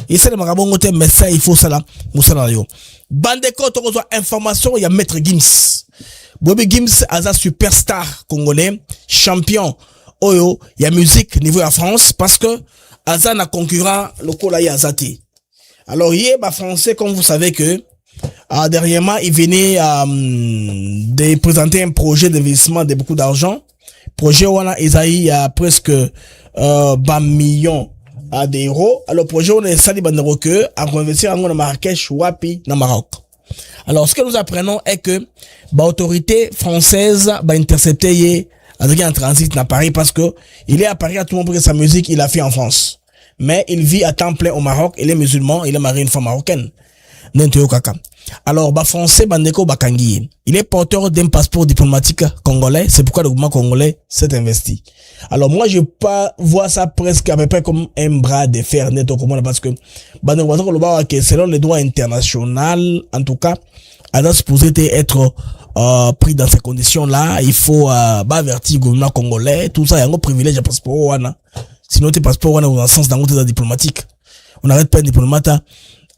Il sait le marabongo te mais ça il faut ça là musala yo. Bandeko to reçoit information ya maître Gims. Bobby Gims aza superstar congolais, champion oyo ya musique niveau à France parce que aza na concurrent lokola ya azati. Alors hier ba français comme vous savez que dernièrement il venait de présenter un projet d'investissement de beaucoup d'argent. Projet wana Isaïe a presque 20 millions d'euros. Alors projet on est sali bandero que à investir en Marrakech wapi na Maroc. Alors, ce que nous apprenons est que l'autorité française va intercepter avec un transit à Paris parce que il est à Paris à tout moment que sa musique il a fait en France. Mais il vit à temps plein au Maroc, il est musulman, il est marié une femme marocaine. Alors, français bandeko bakangi. Il est porteur d'un passeport diplomatique congolais, c'est pourquoi le gouvernement congolais s'est investi. Alors moi je pas voir ça presque à peu près comme un bras de fer net au commun parce que selon les droits internationaux en tout cas elle a supposé être pris dans ces conditions là, il faut avertir le gouvernement congolais, tout ça il y a un privilège à passeport wana. Sinon tes passeports wana dans le sens d'un côté diplomatique. On n'arrête pas un diplomate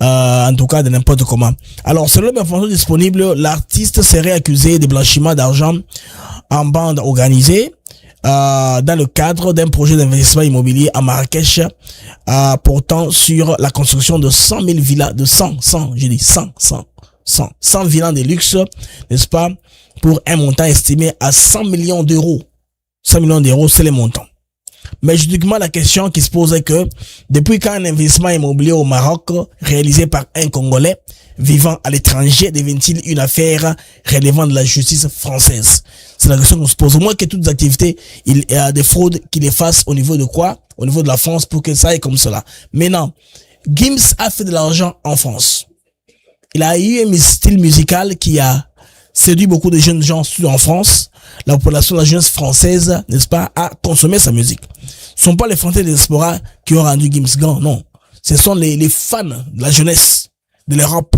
en tout cas de n'importe comment. Alors selon l'information disponible, l'artiste serait accusé de blanchiment d'argent en bande organisée dans le cadre d'un projet d'investissement immobilier à Marrakech portant sur la construction de 100 000 villas de 100 villas de luxe, n'est-ce pas, pour un montant estimé à 100 millions d'euros. 100 millions d'euros, c'est le montant. Mais justement, la question qui se pose est que depuis quand un investissement immobilier au Maroc réalisé par un Congolais vivant à l'étranger devient-il une affaire relevant de la justice française? C'est la question qu'on se pose. Au moins que toutes les activités, il y a des fraudes qui les fassent au niveau de quoi? Au niveau de la France pour que ça aille comme cela. Maintenant, Gims a fait de l'argent en France. Il a eu un style musical qui a séduit beaucoup de jeunes gens en France. La population de la jeunesse française, n'est-ce pas, a consommé sa musique. Ce ne sont pas les Français de diaspora qui ont rendu Gims grand, non. Ce sont les fans de la jeunesse de l'Europe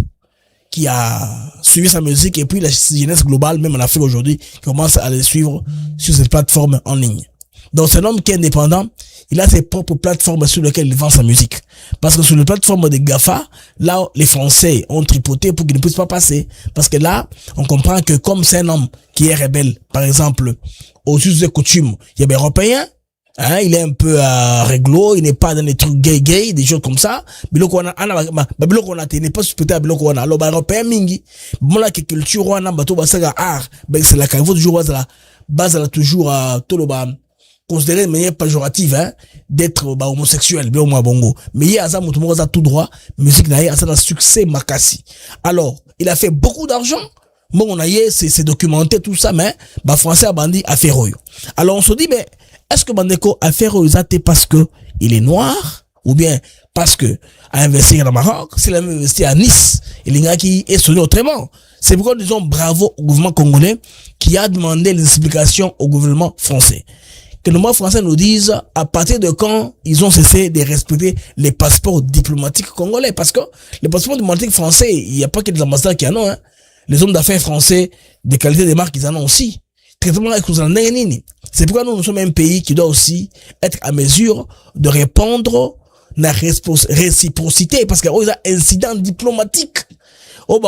qui a suivi sa musique et puis la jeunesse globale, même en Afrique aujourd'hui, qui commence à les suivre sur cette plateforme en ligne. Donc c'est un homme qui est indépendant, il a ses propres plateformes sur lesquelles il vend sa musique. Parce que sur les plateformes de GAFA, là, les Français ont tripoté pour qu'ils ne puissent pas passer. Parce que là, on comprend que comme c'est un homme qui est rebelle, par exemple, aux us et coutumes, il y a des Européens, hein, il est un peu réglo, il n'est pas dans les trucs gay, des choses comme ça. Biloko wana biloko wana n'est pas supporté à biloko wana. Alors, Européen mingi, bon là que culture wana bato basaga art, ben c'est la qu'il faut toujours base toujours tout le bas considéré de manière péjorative, hein, d'être homosexuel, bien au moins bongo. Mais il y a ça, tout droit, musique n'a ça un succès makasi. Alors, il a fait beaucoup d'argent. Bon, on a c'est documenté tout ça, mais français a bandi a fait royo. Alors on se dit, mais est-ce que Bandeko a fait royo parce que il est noir ou bien parce que a investi dans Maroc, s'il a investi à Nice, il y a qui est sonné autrement. C'est pourquoi nous disons bravo au gouvernement congolais qui a demandé les explications au gouvernement français. Que le gouvernement français nous dise à partir de quand ils ont cessé de respecter les passeports diplomatiques congolais. Parce que les passeports diplomatiques français, il n'y a pas que des ambassadeurs qui en ont, hein. Les hommes d'affaires français, des qualités des marques, ils en ont aussi. Traitement c'est pourquoi nous sommes un pays qui doit aussi être à mesure de répondre la réciprocité. Parce qu'il y a un incident diplomatique.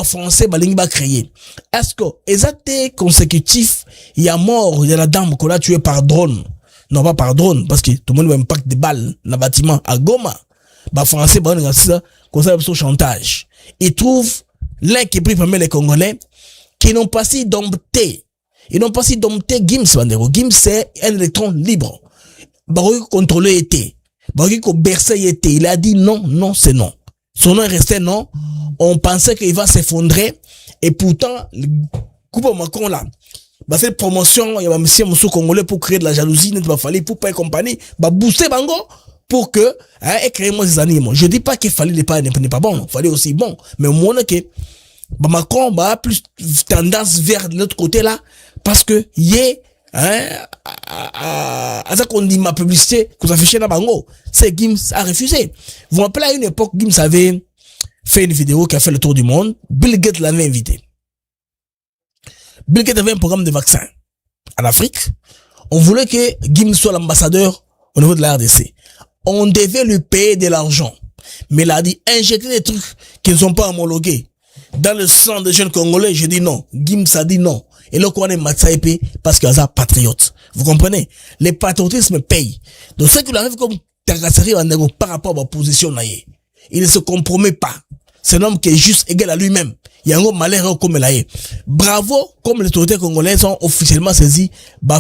Français, ba créé. Est-ce que, exact consécutif, il y a mort, il y a la dame qu'on a tuée par drone. Non, pas par drone, parce que tout le monde a un impact de balles dans le bâtiment à Goma. Français, comme ça, sur chantage. Ils trouvent l'un qui est pris parmi les Congolais, qui n'ont pas si dompté Ils n'ont pas si dompté Gims, bandeko. Gims, c'est un électron libre. Baroui contrôler était. Baroui bercer était. Il a dit non, non, c'est non. Son nom est resté non. On pensait qu'il va s'effondrer. Et pourtant, le couple Macron là, bah cette promotion, il y a un monsieur congolais pour créer de la jalousie, n'est pas fallu pour payer compagnie, bah booster bango pour que, et créer moi des animaux. Je dis pas qu'il fallait n'est pas bon, il fallait aussi bon. Mais au moins que, bah Macron, bah plus tendance vers l'autre côté là, parce que, à ça qu'on dit ma publicité, que ça fait chez la bango, c'est Gims a refusé. Vous vous rappelez à une époque, Gims avait fait une vidéo qui a fait le tour du monde. Bill Gates l'avait invité. Bill Gates avait un programme de vaccin en Afrique. On voulait que Gims soit l'ambassadeur au niveau de la RDC. On devait lui payer de l'argent. Mais il a dit injecter des trucs qui ne sont pas homologués dans le sang des jeunes Congolais. Je dis non. Gims a dit non. Et là, on est Matsaïpé parce qu'il y a un patriote. Vous comprenez? Les patriotismes payent. Donc, ce qui arrive comme Tagasari par rapport à ma position, il ne se compromet pas. C'est un homme qui est juste égal à lui-même. Il y a un malheur comme il est. Bravo, comme les autorités congolaises ont officiellement saisi,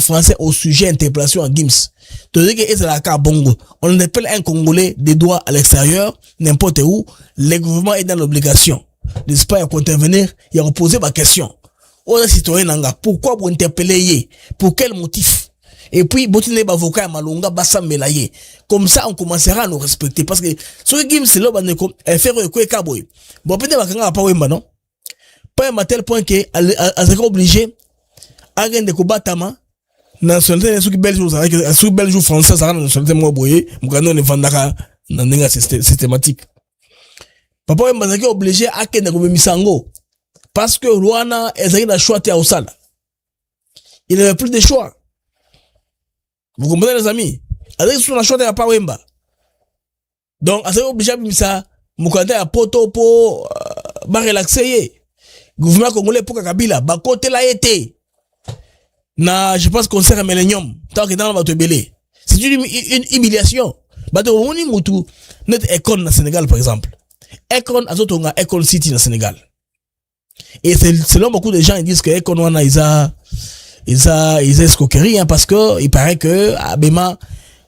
français au sujet d'interpellation à Gims. C'est-à-dire que c'est la cas Bongo. On appelle un Congolais des doigts à l'extérieur, n'importe où. Le gouvernement est dans l'obligation, n'est-ce pas, à intervenir et à reposer ma question. Aux citoyens nanga, pourquoi vous interpellez? Pour quel motif? Et puis, botine avocat malonga bassa melaye. Comme ça, on commencera à nous respecter. Parce que, ce Gims, c'est là, elle fait recoyer kaboy. Bon, peut-être, va pas wemba, non? Pas à tel point que, elle sera obligée, à gagner des combattants, nationalité, ceux qui belges, ceux qui belges ou français, ça rend nationalité, moi, boye, moukanon, ne vendara, n'en systématique. Papa, wemba, sera obligé à gagner des misango. Parce que, Rwanda, elle sera choix à Osala. Il n'avait plus de choix. Vous comprenez les amis? Avec son choix de la Pawemba. Donc, à ce obligé de ça, Moukanda a poto pour relaxer. Gouvernement congolais pour Kabila, côté la été. Je pense qu'on sert à Millennium. Tant que dans le belé. C'est une humiliation. On y moutou. Notre école dans le Sénégal, par exemple. École, à d'autres, on a École City dans le Sénégal. Et selon beaucoup de gens, ils disent que École, on a ils escroquerie, parce que il paraît que abema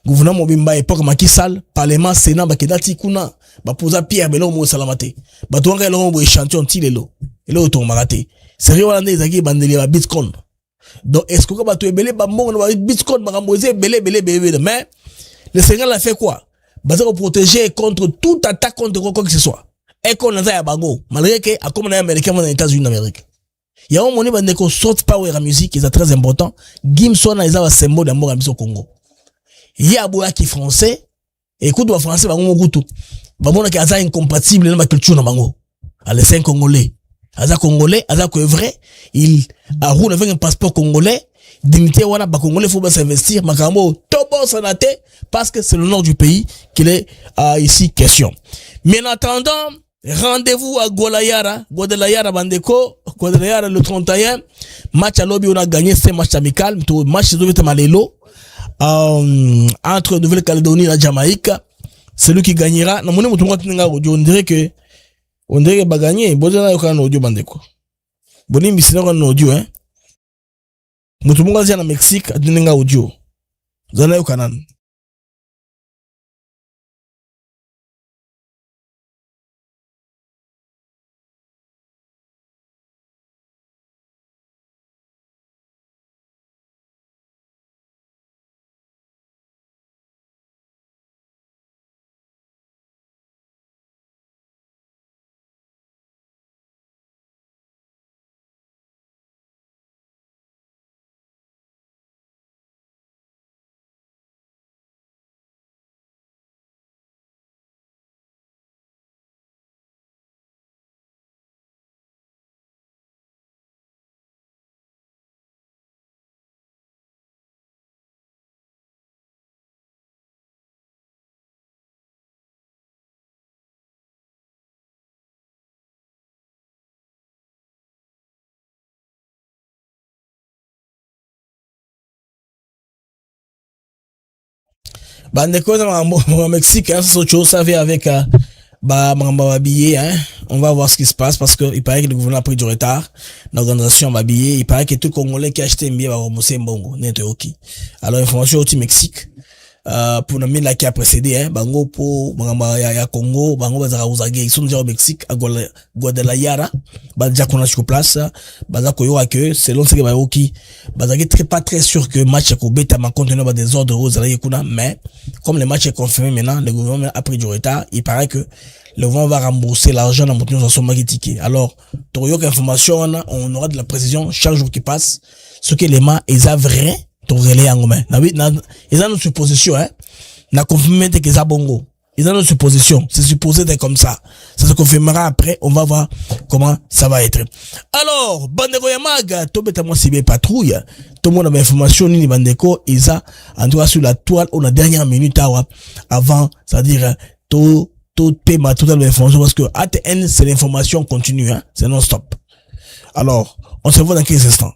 gouvernement mobimba époque Macky Sall parlement sénat bakedati kuna posa pierre belo mo salamate batonga lo mo échantillon tilelo elo to marate sérieux wala ndezaki bandeli ba bitcoin. Donc est-ce que ba to ebele ba mo na bitcoin ba moise belé mais le Sénégal a fait quoi? Baza protéger contre toute attaque contre quoi que ce soit. Et qu'on a bango malgré que à comme les Américains dans les États-Unis d'Amérique. Il y a un moment où on sort power à musique, c'est très important. Gims soit un symbole d'amour à au Congo. Il y a un qui français, écoute, le français, bah, on goûte. Bah, on a qui est incompatible dans la culture, bango. À l'essai congolais. Aza congolais, aza que vrai, il a roulé avec un passeport congolais, dignité, voilà, bah, congolais, faut pas s'investir, makambo, tobo, sanate, parce que c'est le nord du pays qu'il est, ici, question. Mais en attendant, rendez-vous à Guadalajara Bandeko, Guadalajara le 31. Match à lobby, on a gagné, c'est match amical. Match de Malelo, entre Nouvelle-Calédonie et la Jamaïque. Celui qui gagnera, on dirait que va gagner. Bon, on a un audio Bandeko. Bon, il y a un audio, hein. Nous sommes au Mexique, on a un audio. Vous avez un canal. Bandeko au Mexique, hein, c'est autre chose, ça vient avec billet, hein. On va voir ce qui se passe parce que il paraît que le gouvernement a pris du retard. L'organisation va billet. Il paraît que tout Congolais qui a acheté un billet va rembourser un bongo. Alors, information au Mexique. Pour le là qui a précédé, hein, bango pour ya Congo, bango bazara uzage, ils sont déjà au Mexique, à Guadalajara, déjà qu'on a sur place, baza koyo que selon ce que bayoki, bazaki pas très sûr que match ko beta ma contenu des ordres aux kuna, mais comme le match est confirmé maintenant, le gouvernement a pris du retard, il paraît que le gouvernement va rembourser l'argent dans mon son ticket. Alors, toyo information, on aura de la précision chaque jour qui passe, ce que les mains, ils a vrai, ton relais en main. Ils ont une supposition, hein. Na confirmé que ça bongo. Ils ont une supposition. C'est supposé d'être comme ça. Ça se confirmera après. On va voir comment ça va être. Alors, Bandeko Yamaga, tout bête moi CB patrouille. Tout le monde a l'information, ni Bandeko, ils ont, en tout cas, sur la toile, on a dernière minute, avant, c'est-à-dire, tout paiement, toute l'information, parce que ATN, c'est l'information continue, hein. C'est non-stop. Alors, on se voit dans 15 instants.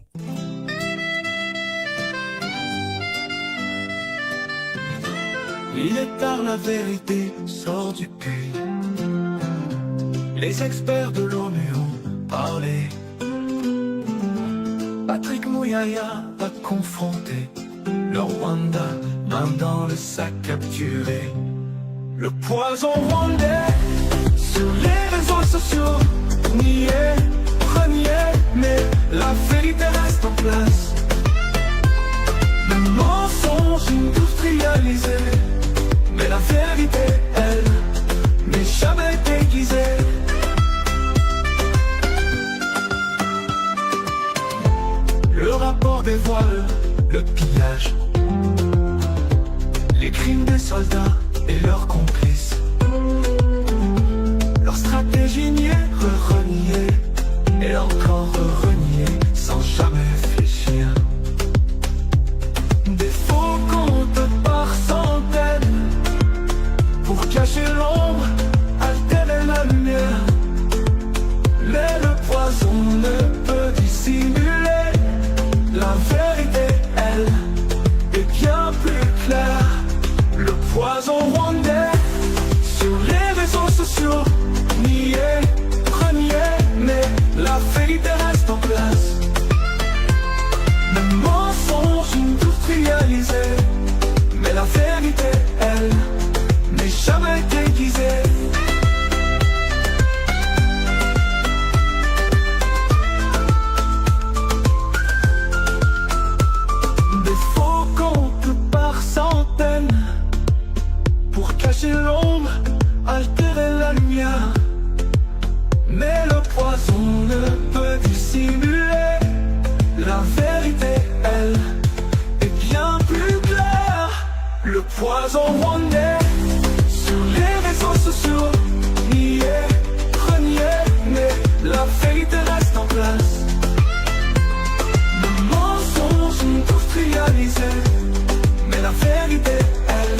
Il est tard, la vérité sort du puits. Les experts de l'ONU ont parlé. Patrick Mouyaya a confronté le Rwanda, main dans le sac capturé. Le poison rwandais sur les réseaux sociaux, nié, renié, mais la vérité reste en place. Le mensonge industrialisé, mais la vérité, elle, n'est jamais déguisée. Le rapport dévoile le pillage, les crimes des soldats et leurs complices. Leur stratégie niée, reniée, et encore reniée, sans jamais fléchir. Des faux comptes par centaines, pour cacher l'ombre, altérer la lumière. Mais le poison ne peut dissimuler. La vérité, elle, est bien plus claire. Le poison rwandais, sur les réseaux sociaux, nié, renié, mais la vérité reste en place. Le mensonge industrialisé, mais la vérité, elle, n'est jamais déguisée. Des faux comptes par centaines, pour cacher l'ombre, altérer la lumière. Mais le poison ne peut dissimuler. La vérité, elle, est bien plus claire. Le poison rwandais, sur les réseaux sociaux, nié, renié, mais la vérité reste en place. Le mensonge industrialisé, mais la vérité, elle,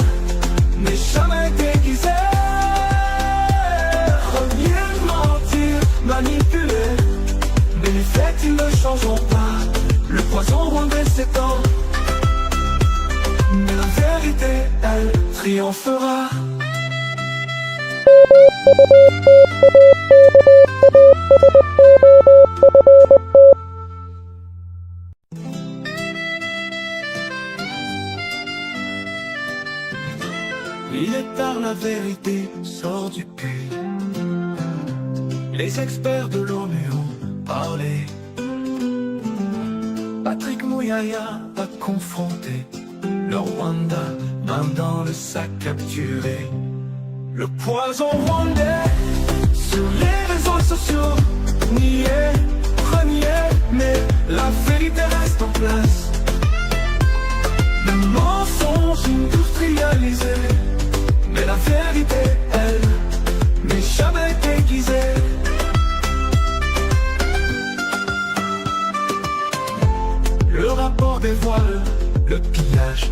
n'est jamais déguisée. Renier, mentir, manipuler, mais les faits, ils ne changeront pas. Le poison rwandais s'étend, mais la vérité, elle, triomphera. Il est tard, la vérité sort du puits. Les experts de l'ONU ont parlé. Patrick Mouyaya a confronté le Rwanda, main dans le sac capturé. Le poison rwandais, sur les réseaux sociaux, nié, renié, mais la vérité reste en place. Le mensonge industrialisé, mais la vérité, elle, n'est jamais déguisée. Le rapport dévoile le pillage,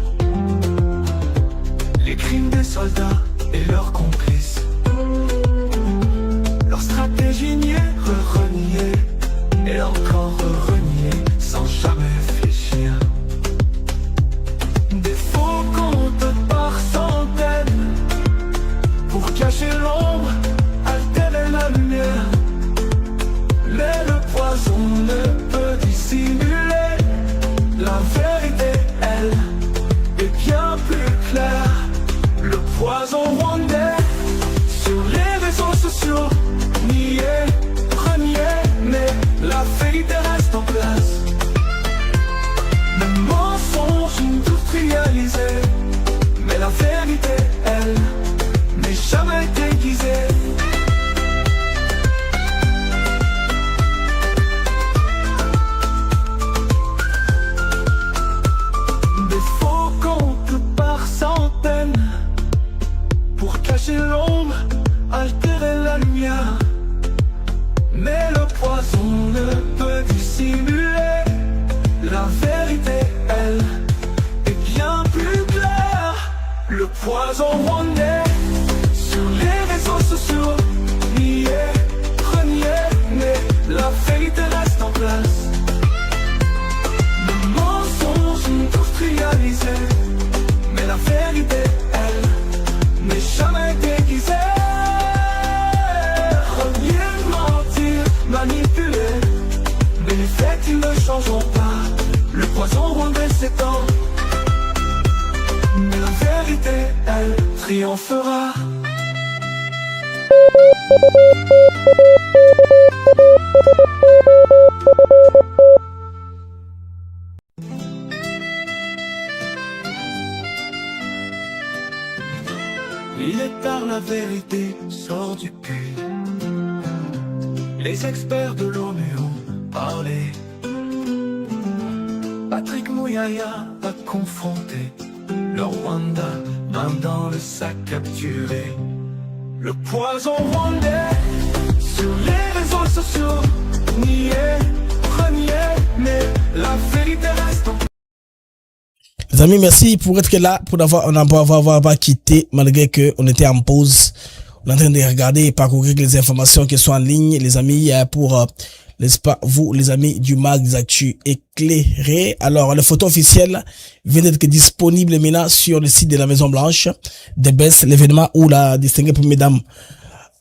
les crimes des soldats et leurs complices. Leur stratégie niée, reniée, et encore reniée, sans jamais fléchir. Des faux comptes par centaines, pour cacher l'ombre, poison rwandais sur les réseaux sociaux. Nier, renier, mais la vérité reste en place. Le mensonge industrialisé, mais la vérité, elle, n'est jamais déguisée. Renier, mentir, manipuler, mais les faits ils ne changeront pas. Le poison rwandais s'étend, mais la vérité, elle, triomphera. Il est tard, la vérité sort du puits. Les experts de l'ONU ont parlé. Patrick Mouyaya a confronté le Rwanda, main dans le sac capturé. Le poison rwandais sur les réseaux sociaux. Nier, renier, mais la vérité reste en... Les amis, merci pour être là, pour avoir quitté malgré que on était en pause. On est en train de regarder et parcourir les informations qui sont en ligne, les amis, pour, n'est-ce pas, vous, les amis du Mag des Actus éclairés. Alors, la photo officielle vient d'être disponible maintenant sur le site de la Maison Blanche. DBS, l'événement où la distinguée première dame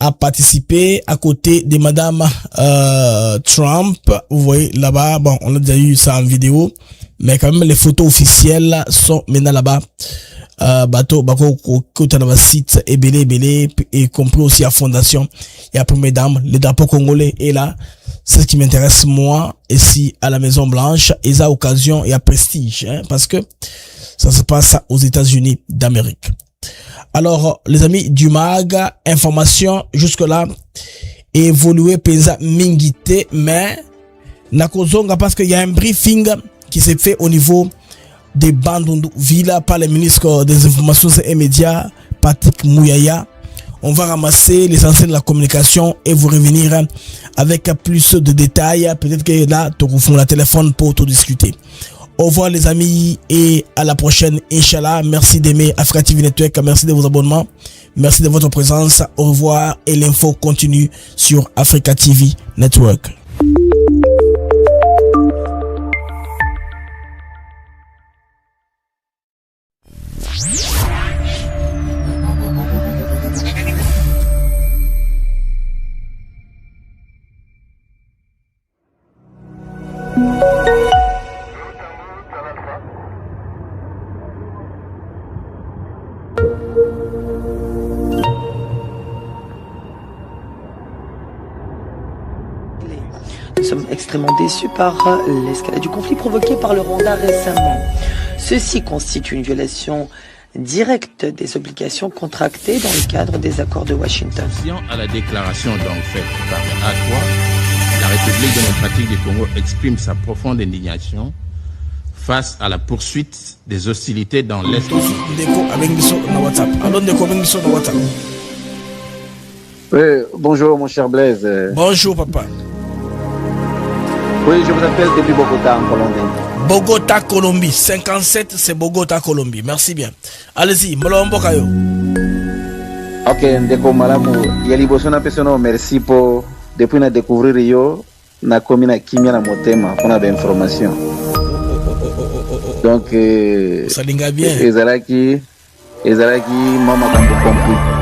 a participé à côté de madame Trump. Vous voyez là-bas, bon, on a déjà eu ça en vidéo, mais quand même les photos officielles sont maintenant là-bas. Bateau côté dans le site et belé et compris aussi à fondation. Il y a première dame, le drapeau congolais est là. C'est ce qui m'intéresse moi ici à la Maison Blanche. Et ça occasion et à prestige, hein, parce que ça se passe aux États-Unis d'Amérique. Alors, les amis du Mag, information jusque-là, évolué pesa mingité, mais nakozonga parce qu'il y a un briefing qui s'est fait au niveau des Bandundu Villa par le ministre des Informations et Médias, Patrick Mouyaya. On va ramasser l'essentiel de la communication et vous revenir avec plus de détails. Peut-être que là, tu refais la téléphone pour tout discuter. Au revoir les amis et à la prochaine, Inch'Allah. Merci d'aimer Africa TV Network. Merci de vos abonnements. Merci de votre présence. Au revoir et l'info continue sur Africa TV Network. Nous sommes extrêmement déçus par l'escalade du conflit provoqué par le Rwanda récemment. Ceci constitue une violation directe des obligations contractées dans le cadre des accords de Washington. À la déclaration donc faite par A3, la République démocratique du Congo exprime sa profonde indignation face à la poursuite des hostilités dans l'Est. Oui, bonjour mon cher Blaise. Bonjour papa. Oui, je vous appelle depuis Bogota en Colombie. Bogota, Colombie. 57, c'est Bogota, Colombie. Merci bien. Allez-y, Molombo Kayo. Ok, ndeko malamu. Yaliboso na pesono merci pour depuis na découvrir yo na komi na kimia na motema pour na information. Donc ça linga bien. Ezalaki mama kambo compris.